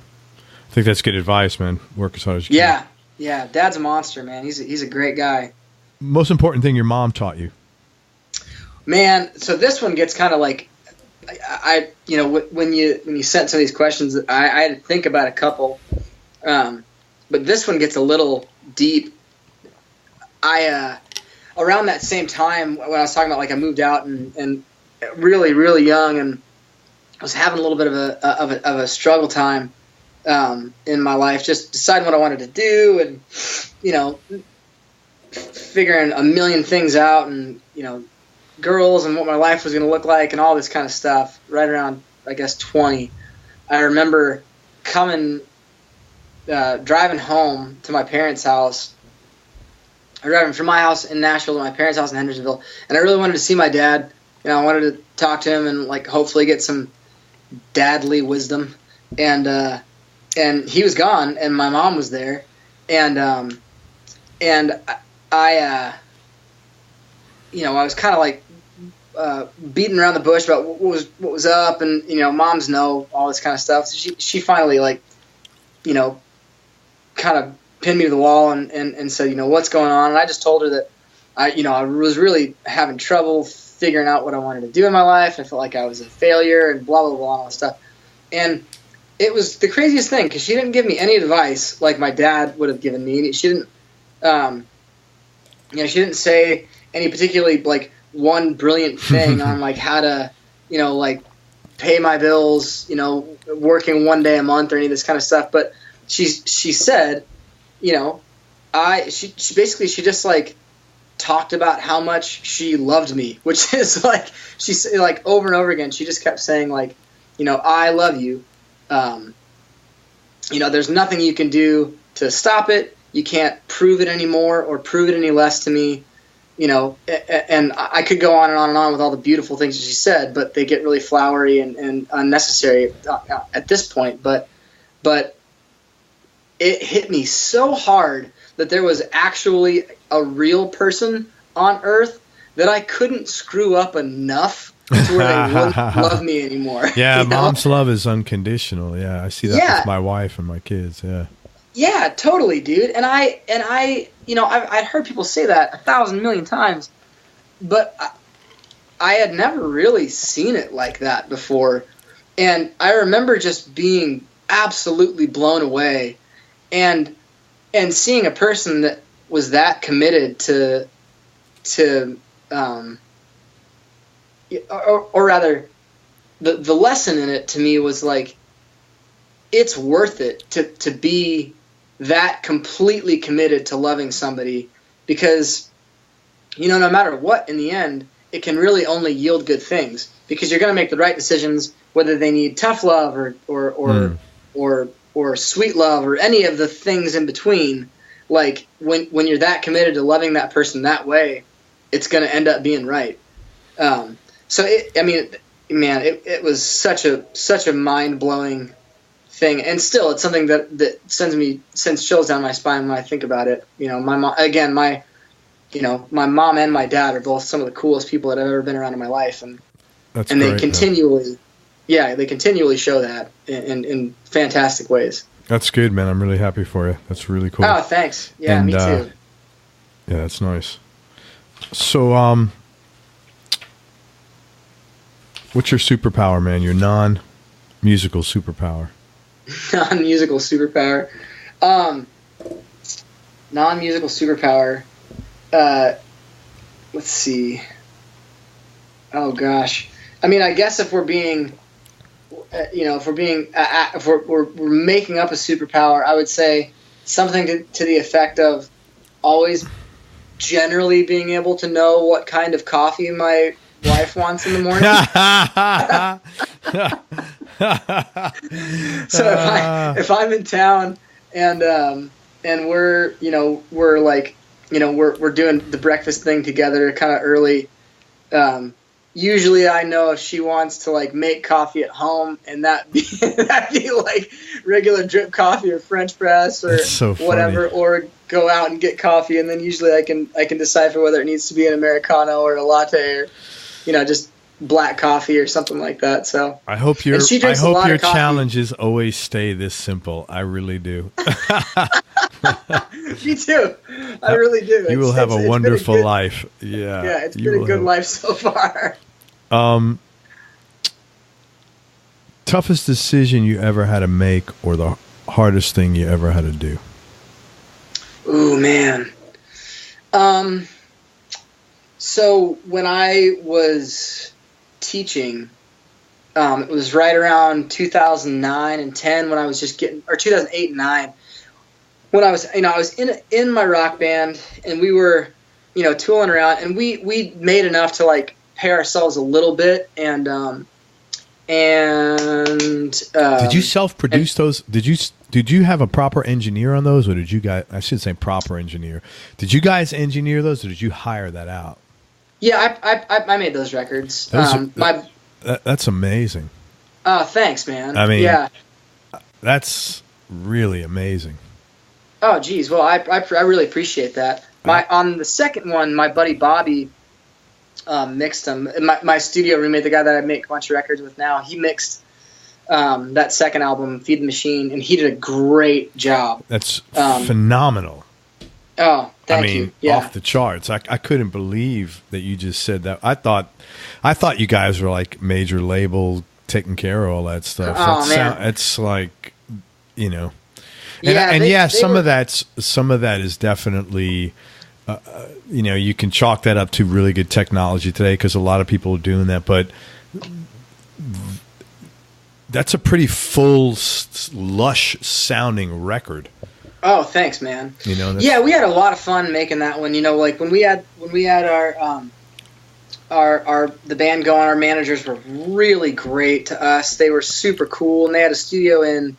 think that's good advice, man. Work as hard as you can. Yeah. Dad's a monster, man. He's a great guy. Most important thing your mom taught you, man. So this one gets kind of like, when you sent some of these questions, I had to think about a couple, but this one gets a little deep. Around that same time when I was talking about, like, I moved out and really, really young, and I was having a little bit of a struggle time in my life, just deciding what I wanted to do, and figuring a million things out, and girls and what my life was going to look like and all this kind of stuff. Right around, I guess, 20, I remember driving home to my parents' house. Driving from my house in Nashville to my parents' house in Hendersonville, and I really wanted to see my dad. I wanted to talk to him and, like, hopefully get some dadly wisdom. And he was gone, and my mom was there, and I was kind of like beating around the bush about what was up, and moms know all this kind of stuff. So she finally, like, kind of pinned me to the wall and said, what's going on? And I just told her that I was really having trouble figuring out what I wanted to do in my life. I felt like I was a failure and blah, blah, blah, all that stuff. And it was the craziest thing, because she didn't give me any advice like my dad would have given me. She didn't, she didn't say any particularly, like, one brilliant thing on, like, how to, like, pay my bills, working one day a month or any of this kind of stuff. But she said, she basically just, like, talked about how much she loved me, which is, like, she said, like, over and over again, she just kept saying, like, I love you. There's nothing you can do to stop it. You can't prove it anymore or prove it any less to me. And I could go on and on and on with all the beautiful things that she said, but they get really flowery and unnecessary at this point. But it hit me so hard that there was actually a real person on Earth that I couldn't screw up enough to where they wouldn't love me anymore. Yeah, mom's love is unconditional. Yeah, I see that with my wife and my kids. Yeah. Yeah, totally, dude. And I'd heard people say that 1,000 million times, but I had never really seen it like that before. And I remember just being absolutely blown away, and seeing a person that was that committed to or rather, the lesson in it to me was, like, it's worth it to be that completely committed to loving somebody, because, no matter what, in the end, it can really only yield good things, because you're going to make the right decisions, whether they need tough love or sweet love or any of the things in between. Like, when you're that committed to loving that person that way, it's going to end up being right. So it was such a mind-blowing thing, and still it's something that sends chills down my spine when I think about it. My mom and my dad are both some of the coolest people that I've ever been around in my life, and they continually show that in fantastic ways. That's good, man. I'm really happy for you. That's really cool. Oh, thanks. Yeah, me too. Yeah, that's nice. So, what's your superpower, man? Your non-musical superpower. Non-musical superpower. Non-musical superpower. Let's see. Oh gosh. I mean, I guess if we're being, if we're making up a superpower, I would say something to the effect of always generally being able to know what kind of coffee my wife wants in the morning. So if I'm in town and we're doing the breakfast thing together kind of early. Usually I know if she wants to like make coffee at home, and that'd be like regular drip coffee or French press or so whatever, or go out and get coffee, and then usually I can decipher whether it needs to be an Americano or a latte or just black coffee or something like that. So I hope your challenges always stay this simple. I really do. Me too. I really do. You will have a wonderful life. Yeah. Yeah, it's been a good life so far. Toughest decision you ever had to make, or the hardest thing you ever had to do? Ooh, man. So when I was teaching, it was right around 2009 and 10 when I was just getting, or 2008 and 9, when I was, I was in my rock band, and we were, tooling around, and we made enough to like pay ourselves a little bit, and did you self-produce those? Did you have a proper engineer on those, or did you guys? I should say proper engineer. Did you guys engineer those, or did you hire that out? Yeah, I made those records. That's amazing. Oh, thanks, man. I mean, yeah, that's really amazing. Oh, geez. Well, I really appreciate that. On the second one, my buddy Bobby mixed them. My studio roommate, the guy that I make a bunch of records with now, he mixed that second album, Feed the Machine, and he did a great job. That's phenomenal. Oh, thank you. Yeah. Off the charts. I couldn't believe that you just said that. I thought you guys were like major label taking care of all that stuff. Oh, man. It's like, And, yeah, some of that is definitely, you can chalk that up to really good technology today, because a lot of people are doing that. But that's a pretty full, lush sounding record. Oh, thanks, man. Yeah, we had a lot of fun making that one. Like when we had the band going, our managers were really great to us. They were super cool, and they had a studio in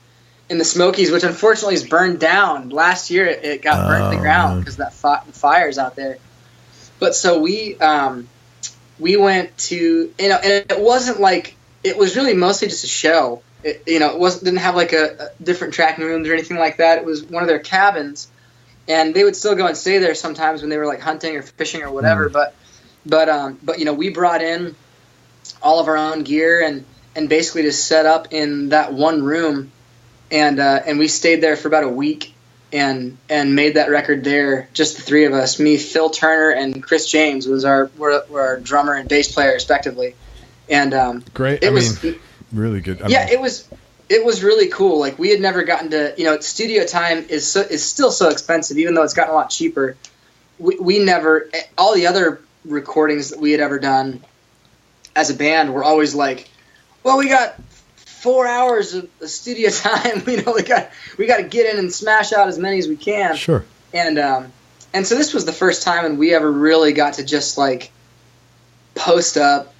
the Smokies, which unfortunately is burned down. Last year it got burnt to the ground because the fires out there. But so we went to, and it wasn't like, it was really mostly just a show. It didn't have like a different tracking rooms or anything like that. It was one of their cabins, and they would still go and stay there sometimes when they were like hunting or fishing or whatever. But we brought in all of our own gear and basically just set up in that one room. And we stayed there for about a week and made that record there, just the three of us. Me, Phil Turner, and Chris James were our drummer and bass player respectively. And great. Really good. It was really cool. Like, we had never gotten to, studio time is still so expensive, even though it's gotten a lot cheaper. We never, all the other recordings that we had ever done as a band were always like, well, we got 4 hours of studio time. We got to get in and smash out as many as we can. Sure. And so this was the first time when we ever really got to just like post up,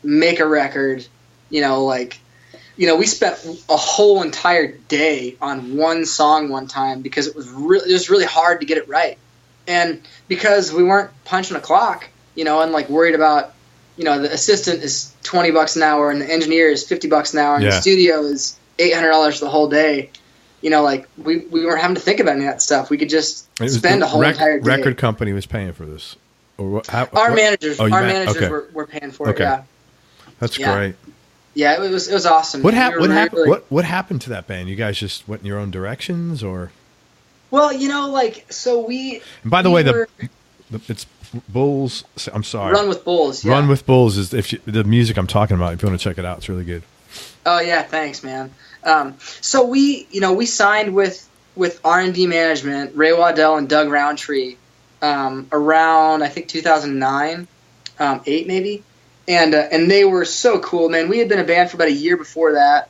make a record. We spent a whole entire day on one song one time because it was really hard to get it right. And because we weren't punching a clock, and like worried about, the assistant is $20 an hour and the engineer is $50 an hour and the studio is $800 the whole day. We weren't having to think about any of that stuff. We could just spend a whole entire day. Record company was paying for this, or our managers were paying for it. Yeah, that's great. Yeah, it was awesome. What happened? What happened to that band? You guys just went in your own directions, or? Well, so we. And by the way, it's Bulls. I'm sorry. Run with Bulls. Yeah. Run with Bulls is the music I'm talking about. If you want to check it out, it's really good. Oh yeah, thanks, man. So we signed with R&D management, Ray Waddell and Doug Roundtree, around I think 2009, 8 maybe. And they were so cool, man. We had been a band for about a year before that,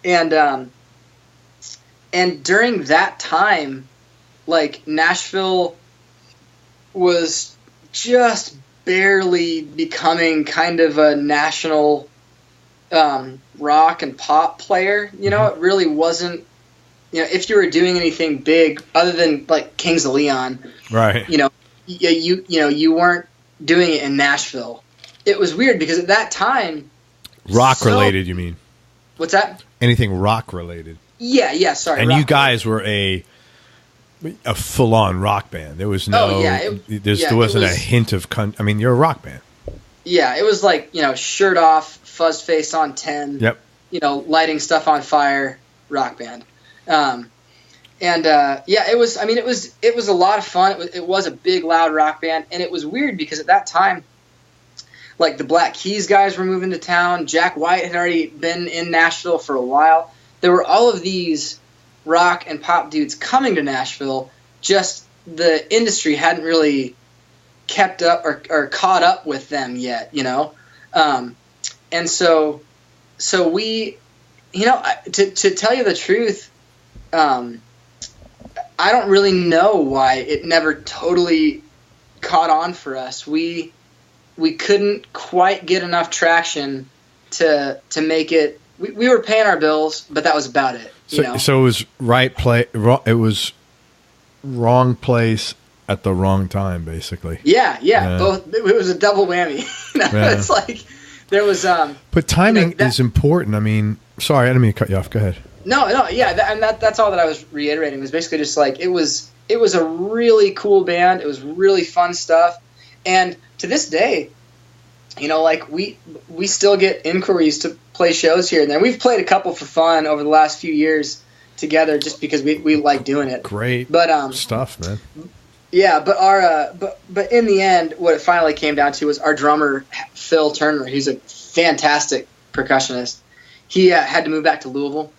and during that time, like, Nashville was just barely becoming kind of a national rock and pop player. You know, it really wasn't. You know, if you were doing anything big other than like Kings of Leon, right? You know, you weren't doing it in Nashville. It was weird because at that time, rock related. You mean? What's that? Anything rock related? Yeah. Sorry. And you guys were a full on rock band. There was no. There wasn't a hint of. I mean, you're a rock band. Yeah, it was like, you know, shirt off, fuzz face on 10. Yep. You know, lighting stuff on fire, rock band. It was. I mean, it was a lot of fun. It was a big, loud rock band, and it was weird because at that time, like the Black Keys guys were moving to town. Jack White had already been in Nashville for a while. There were all of these rock and pop dudes coming to Nashville. Just the industry hadn't really kept up or caught up with them yet, you know. And so we, you know, to tell you the truth, I don't really know why it never totally caught on for us. We couldn't quite get enough traction to make it. We were paying our bills, but that was about it. You know? So it was it was wrong place at the wrong time, basically. Yeah. Both. It was a double whammy. It's like there was. But timing is important. I mean, sorry, I didn't mean to cut you off. Go ahead. No, yeah, and that's all that I was reiterating. It was basically just like it was a really cool band. It was really fun stuff, and to this day, you know, like we still get inquiries to play shows here and there. We've played a couple for fun over the last few years together, just because we like doing it. Great, but stuff, man. Yeah, but our but in the end, what it finally came down to was our drummer Phil Turner. He's a fantastic percussionist. He had to move back to Louisville,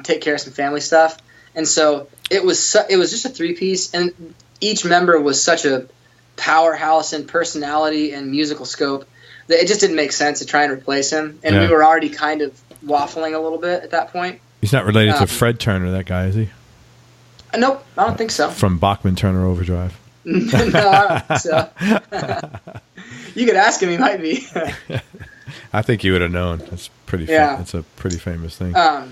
take care of some family stuff, and so it was just a 3-piece, and each member was such a powerhouse in personality and musical scope that it just didn't make sense to try and replace him. And we were already kind of waffling a little bit at that point. He's not related to Fred Turner, that guy, is he? Nope, I don't think so. From Bachman Turner Overdrive. No, I don't think so. You could ask him; he might be. I think you would have known. It's pretty. It's a pretty famous thing. But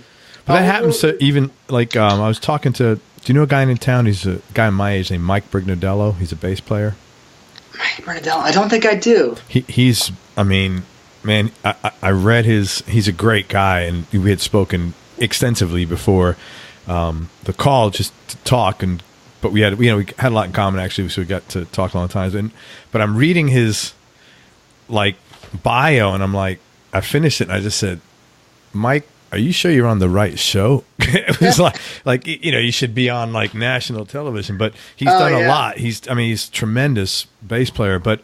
that happens to even like I was talking to. Do you know a guy in town? He's a guy my age named Mike Brignadello. He's a bass player. Mike Brignadello. I don't think I do. He's. I mean, man, I read his. He's a great guy, and we had spoken extensively before the call just to talk, but we had a lot in common actually, so we got to talk a lot of times. But I'm reading his like bio, and I'm like, I finished it, and I just said, Mike, are you sure you're on the right show? It was like you know, you should be on like national television. But he's done a lot. He's a tremendous bass player. But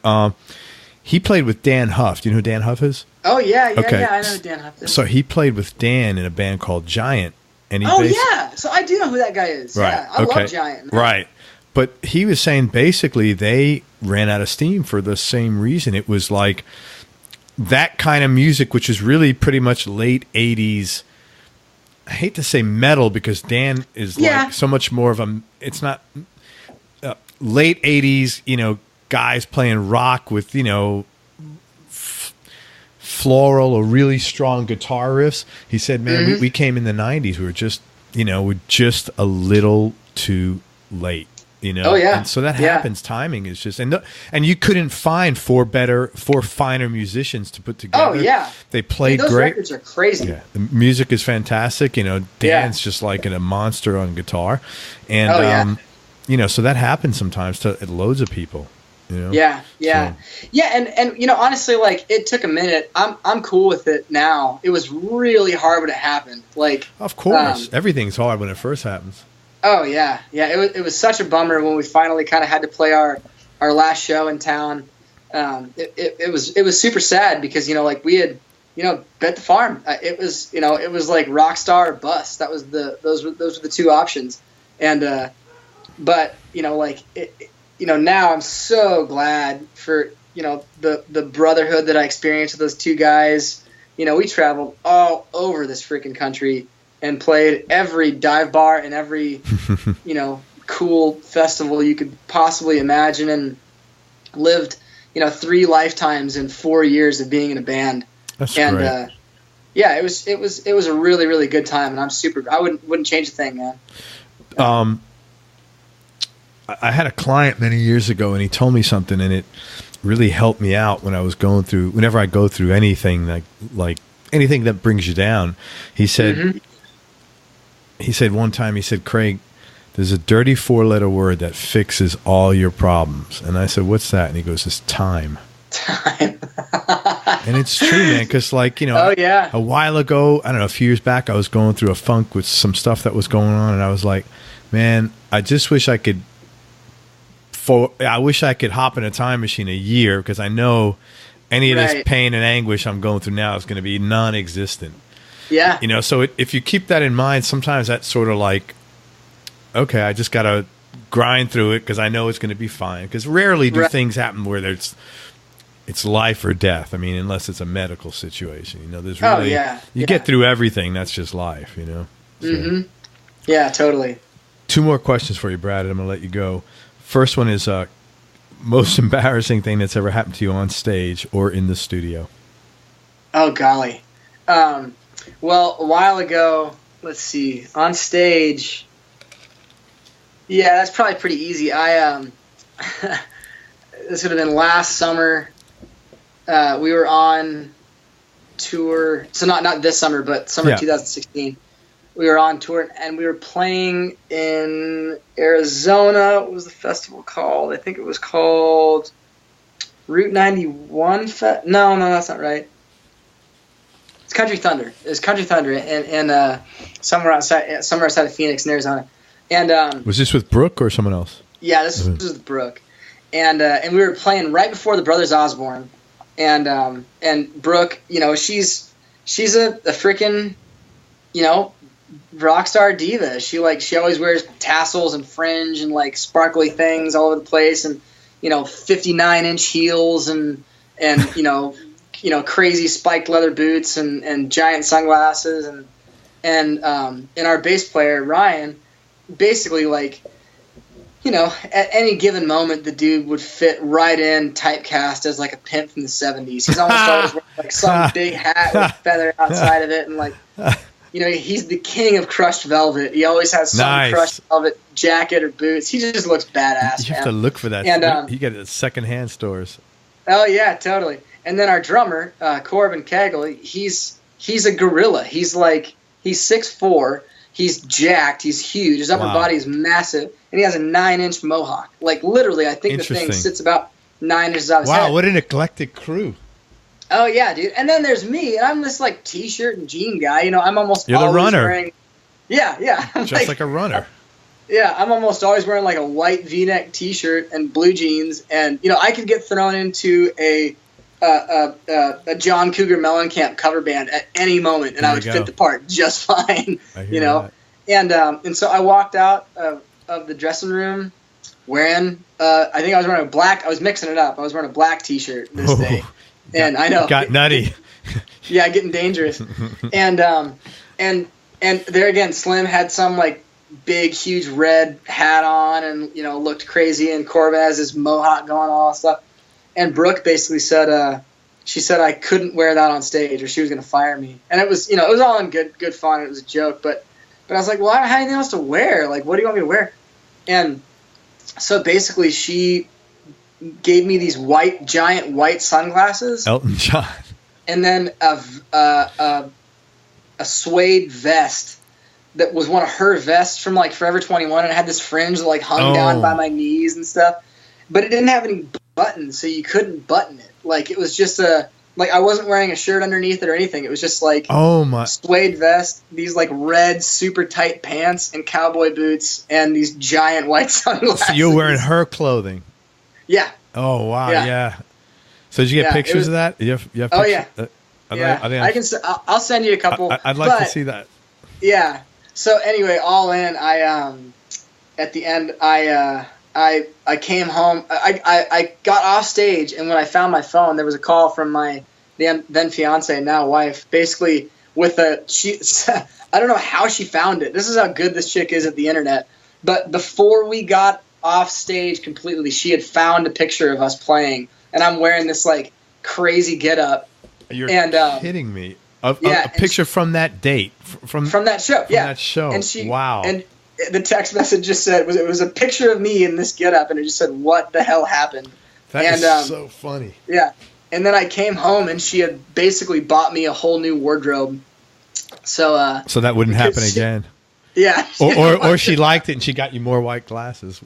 he played with Dan Huff. Do you know who Dan Huff is? Oh yeah, I know who Dan Huff is. So he played with Dan in a band called Giant. And so I do know who that guy is. Right. Yeah, I love Giant. Man. Right. But he was saying basically they ran out of steam for the same reason. It was like that kind of music, which is really pretty much late 80s. I hate to say metal because Dan is like so much more of a, it's not late 80s, you know, guys playing rock with, you know, floral or really strong guitar riffs. He said, man, we came in the 90s. We were just, you know, we're just a little too late, you know? Oh, yeah. And so that happens. Timing is just, and you couldn't find four finer musicians to put together. Oh, yeah. They played those great. Records are crazy. Yeah. The music is fantastic. You know, Dan's just like a monster on guitar. And, you know, so that happens sometimes to loads of people. You know? Yeah, and you know, honestly, like it took a minute. I'm cool with it now. It was really hard when it happened. Like, of course, everything's hard when it first happens. Oh yeah. It was such a bummer when we finally kind of had to play our last show in town. It was super sad because, you know, like we had, you know, bet the farm. It was like rock star or bust. That was those were the two options. And but you know, like you know, now I'm so glad for, you know, the brotherhood that I experienced with those two guys. You know, we traveled all over this freaking country and played every dive bar and every, you know, cool festival you could possibly imagine, and lived, you know, 3 lifetimes in 4 years of being in a band. That's great. Yeah, it was a really, really good time, and I wouldn't change a thing, man. I had a client many years ago, and he told me something, and it really helped me out when I was going through, whenever I go through anything like anything that brings you down. He said, one time, he said, Craig, there's a dirty 4-letter word that fixes all your problems. And I said, what's that? And he goes, it's time. Time. And it's true, man, because a while ago, I don't know, a few years back, I was going through a funk with some stuff that was going on, and I was like, man, I just wish I could hop in a time machine a year, because I know any of this pain and anguish I'm going through now is going to be non-existent. Yeah. So if you keep that in mind, sometimes that's sort of like, okay, I just got to grind through it because I know it's going to be fine. Because rarely do things happen where it's life or death. I mean, unless it's a medical situation. There's really you get through everything. That's just life. So. Yeah, totally. 2 more questions for you, Brad, and I'm going to let you go. First one is most embarrassing thing that's ever happened to you on stage or in the studio. Oh, golly. Well, a while ago, let's see, on stage. Yeah, that's probably pretty easy. This would have been last summer. We were on tour. So not this summer, but summer 2016. We were on tour, and we were playing in Arizona. What was the festival called? I think it was called Route 91 No, that's not right. It's Country Thunder. It was Country Thunder in somewhere outside of Phoenix in Arizona. And was this with Brooke or someone else? Yeah, this was with Brooke. And we were playing right before the Brothers Osborne. And Brooke, she's a freaking, rock star diva. She always wears tassels and fringe and like sparkly things all over the place, and 59-inch heels and crazy spiked leather boots and giant sunglasses and our bass player Ryan, basically at any given moment the dude would fit right in typecast as like a pimp from the 70s. He's almost always wearing like some big hat with a feather outside of it, and he's the king of crushed velvet. He always has some crushed velvet jacket or boots. He just looks badass. You have to look for that. And you get it at secondhand stores. Oh yeah, totally. And then our drummer, Corbin Cagle, he's a gorilla. He's 6'4". He's jacked. He's huge. His upper body is massive, and he has a 9-inch mohawk. Like literally, I think the thing sits about 9 inches out of his head. Wow, what an eclectic crew! Oh yeah, dude. And then there's me, and I'm this t-shirt and jean guy. I'm almost You're always the runner. Wearing. Yeah. Just like a runner. Yeah, I'm almost always wearing a white V-neck t-shirt and blue jeans, and I could get thrown into a John Cougar Mellencamp cover band at any moment, and I would fit the part just fine. And so I walked out of the dressing room wearing I think I was mixing it up. I was wearing a black t-shirt this day. And I know. Got nutty. Yeah, getting dangerous. And there again, Slim had some big, huge red hat on and, looked crazy. And Corbin has his mohawk going on, all that stuff. And Brooke basically said, she said I couldn't wear that on stage or she was going to fire me. And it was, it was all in good fun. It was a joke. But I was like, well, I don't have anything else to wear. What do you want me to wear? And so basically she gave me these giant white sunglasses. Elton John. And then a suede vest that was one of her vests from Forever 21, and it had this fringe that hung down by my knees and stuff. But it didn't have any buttons, so you couldn't button it. It was just I wasn't wearing a shirt underneath it or anything. It was just suede vest, these red super tight pants and cowboy boots and these giant white sunglasses. So you're wearing her clothing. Yeah. Oh wow! Yeah. So did you get pictures of that? You have pictures? Oh yeah. I'll send you a couple. I'd like to see that. Yeah. So anyway, all in, I at the end, I came home. I got off stage, and when I found my phone, there was a call from my then fiance, now wife, basically with I don't know how she found it. This is how good this chick is at the internet. But before we got off stage completely, she had found a picture of us playing, and I'm wearing this crazy getup. You're kidding me. A picture from that date, from that show. From that show. And she, wow. And the text message just said it was a picture of me in this getup, and it just said, "What the hell happened?" That is so funny. Yeah. And then I came home, and she had basically bought me a whole new wardrobe. So that wouldn't happen again. Yeah. Or she liked it and she got you more white glasses.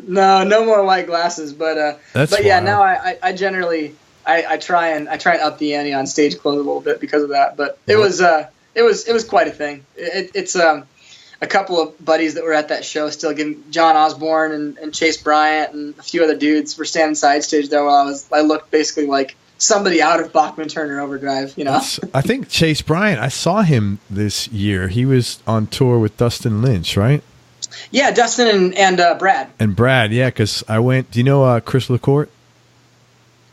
No more white glasses. But yeah, now I generally I try and up the ante on stage clothes a little bit because of that. But it was quite a thing. It's a couple of buddies that were at that show still giving John Osborne and Chase Bryant and a few other dudes were standing side stage there while I looked basically like somebody out of Bachman Turner Overdrive, you know. I think Chase Bryant, I saw him this year. He was on tour with Dustin Lynch, right? Yeah, Dustin and Brad. And Brad, yeah, because I went. Do you know Chris LaCourte?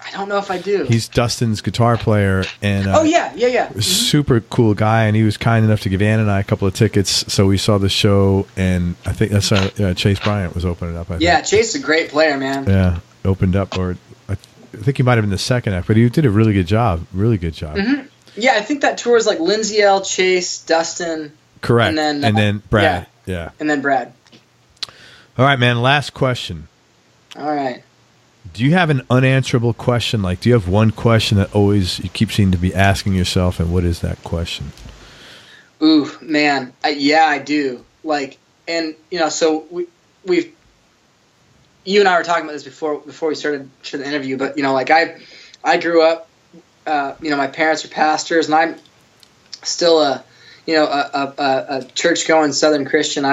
I don't know if I do. He's Dustin's guitar player, and yeah. Super cool guy, and he was kind enough to give Ann and I a couple of tickets, so we saw the show, and I think that's Chase Bryant was opening up. Chase is a great player, man. Yeah, opened up, or I think he might have been the second act, but he did a really good job. Really good job. Mm-hmm. Yeah, I think that tour is like Lindsay L, Chase, Dustin, correct, and then Brad. Yeah, and then Brad. All right, man. Last question. All right. Do you have an unanswerable question? Like, do you have one question that always you keep seeming to be asking yourself, and what is that question? Ooh, man. I do. Like, and, you know, so you and I were talking about this before we started the interview, but, you know, like I grew up, you know, my parents are pastors, and I'm still a church-going Southern Christian.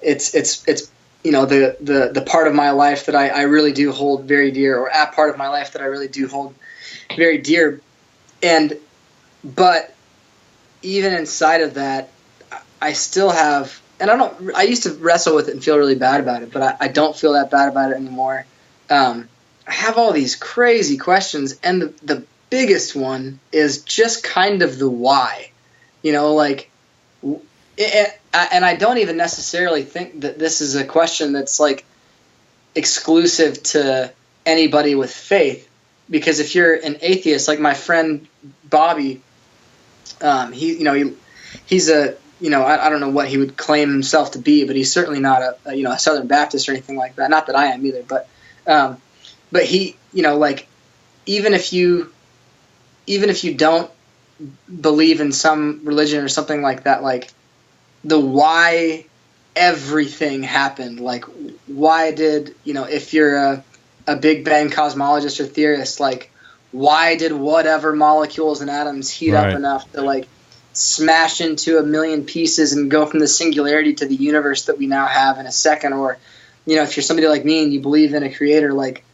It's you know, the part of my life that I really do hold very dear, or a part of my life that I really do hold very dear. But even inside of that, I still have, and I used to wrestle with it and feel really bad about it, but I don't feel that bad about it anymore. I have all these crazy questions, and the biggest one is just kind of the why, you know, like, and I don't even necessarily think that this is a question that's like exclusive to anybody with faith, because if you're an atheist, like my friend Bobby, he's a, you know, I don't know what he would claim himself to be, but he's certainly not a Southern Baptist or anything like that. Not that I am either, but he, you know, like even if you don't believe in some religion or something like that, like the why everything happened, like why did, you know, if you're a Big Bang cosmologist or theorist, like why did whatever molecules and atoms heat up enough to like smash into a million pieces and go from the singularity to the universe that we now have in a second? Or, you know, if you're somebody like me and you believe in a creator, like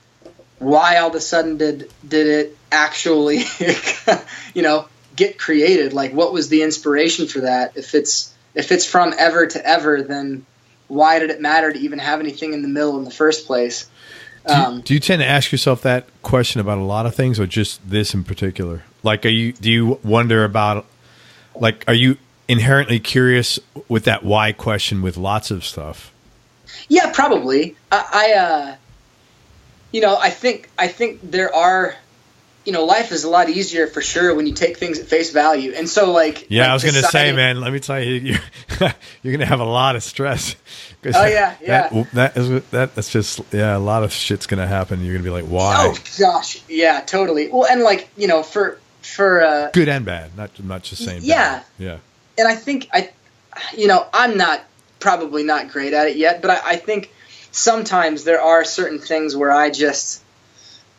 why all of a sudden did it actually, you know, get created? Like what was the inspiration for that? If it's from ever to ever, then why did it matter to even have anything in the middle in the first place? Do you tend to ask yourself that question about a lot of things, or just this in particular? Like, do you wonder about, like, are you inherently curious with that why question with lots of stuff? Yeah, probably. I think there are, you know, life is a lot easier for sure when you take things at face value. And so, like, yeah, like I was going to say, man, let me tell you, you're going to have a lot of stress. Oh yeah. That's just, a lot of shit's going to happen. You're going to be like, why? Oh gosh, yeah, totally. Well, and like, you know, for good and bad, not just saying. Yeah, bad. Yeah. And I think I'm probably not great at it yet, but I think sometimes there are certain things where I just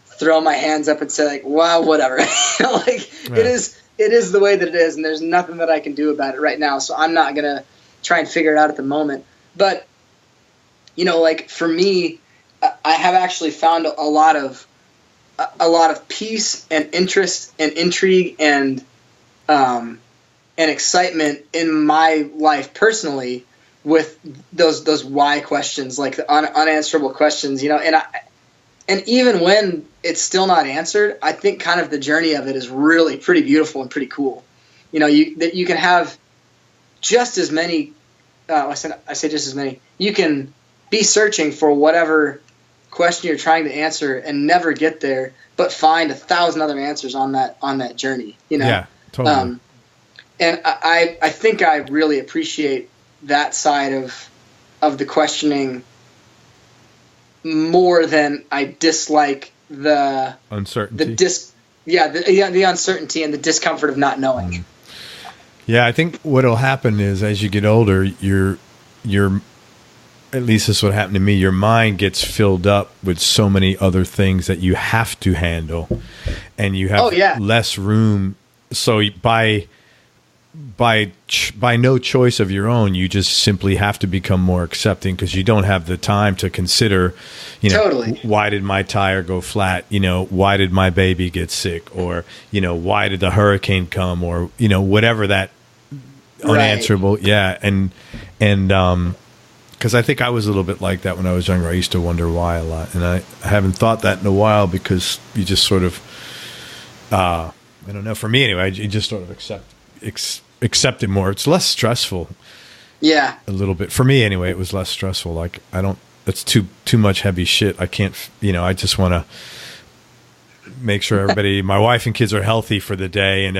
throw my hands up and say, like, wow, whatever. Like, it is the way that it is, and there's nothing that I can do about it right now, so I'm not going to try and figure it out at the moment. But, you know, like, for me, I have actually found a lot of peace and interest and intrigue and excitement in my life personally with those why questions, like the unanswerable questions, you know, and even when it's still not answered, I think kind of the journey of it is really pretty beautiful and pretty cool. You know, you can have just as many. I say just as many. You can be searching for whatever question you're trying to answer and never get there, but find 1,000 other answers on that journey, Yeah, totally. And I think I really appreciate that side of the questioning more than I dislike the uncertainty. The uncertainty and the discomfort of not knowing. Yeah, I think what'll happen is as you get older, you're at least this is what happened to me. Your mind gets filled up with so many other things that you have to handle, and you have less room. So by no choice of your own, you just simply have to become more accepting because you don't have the time to consider, totally. Why did my tire go flat? Why did my baby get sick? Or, why did the hurricane come? Or, whatever that unanswerable. Right. Yeah. And, because I think I was a little bit like that when I was younger. I used to wonder why a lot. And I haven't thought that in a while because you just sort of, I don't know, for me anyway, you just sort of accept it more. It's less stressful. Yeah. A little bit. For me anyway, it was less stressful. Like it's too much heavy shit. I can't, I just want to make sure everybody, my wife and kids are healthy for the day and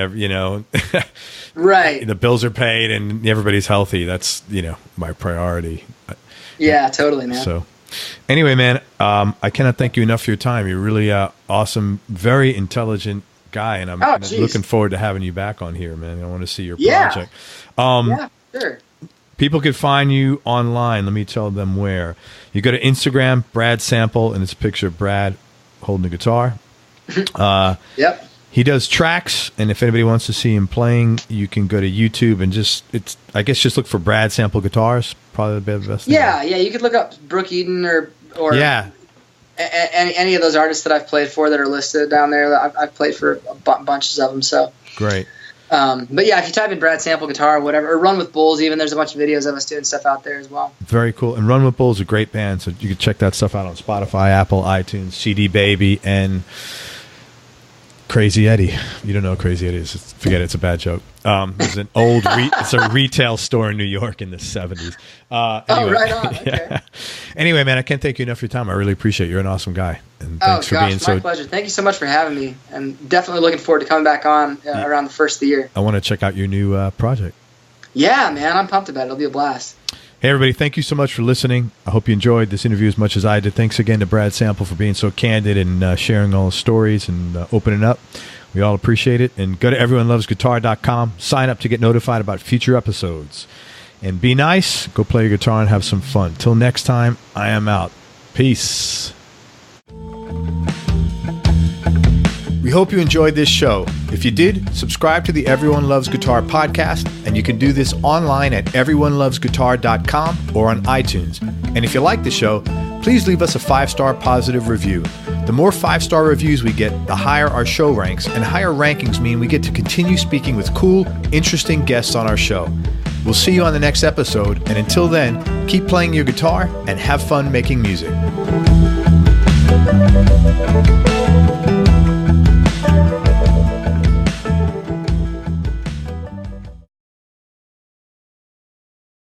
right. The bills are paid and everybody's healthy. That's, my priority. Yeah, totally, man. So anyway, man, I cannot thank you enough for your time. You're really awesome, very intelligent guy, and I'm looking forward to having you back on here, man. I want to see your project. Yeah, sure. People could find you online. Let me tell them where. You go to Instagram, Brad Sample, and it's a picture of Brad holding a guitar. Yep. He does tracks, and if anybody wants to see him playing, you can go to YouTube and just look for Brad Sample Guitars. Probably the best thing. Yeah, you could look up Brooke Eden or any of those artists that I've played for that are listed down there. I've played for bunches of them. So great. But yeah, if you type in Brad Sample Guitar or whatever, or Run with Bulls, even there's a bunch of videos of us doing stuff out there as well. Very cool. And Run with Bulls is a great band, so you can check that stuff out on Spotify, Apple, iTunes, CD Baby, and Crazy Eddie. You don't know who Crazy Eddie is. Forget it. It's a bad joke. It's an old it's a retail store in New York in the 70s. Anyway, right on. Okay. Yeah. Anyway, man, I can't thank you enough for your time. I really appreciate it. You're an awesome guy. And thanks for being my pleasure. Thank you so much for having me. And definitely looking forward to coming back on around the first of the year. I want to check out your new project. Yeah, man. I'm pumped about it. It'll be a blast. Hey, everybody, thank you so much for listening. I hope you enjoyed this interview as much as I did. Thanks again to Brad Sample for being so candid and sharing all his stories and opening up. We all appreciate it. And go to everyonelovesguitar.com. Sign up to get notified about future episodes. And be nice. Go play your guitar and have some fun. Till next time, I am out. Peace. We hope you enjoyed this show. If you did, subscribe to the Everyone Loves Guitar podcast, and you can do this online at everyonelovesguitar.com or on iTunes. And if you like the show, please leave us a 5-star positive review. The more 5-star reviews we get, the higher our show ranks, and higher rankings mean we get to continue speaking with cool, interesting guests on our show. We'll see you on the next episode, and until then, keep playing your guitar and have fun making music.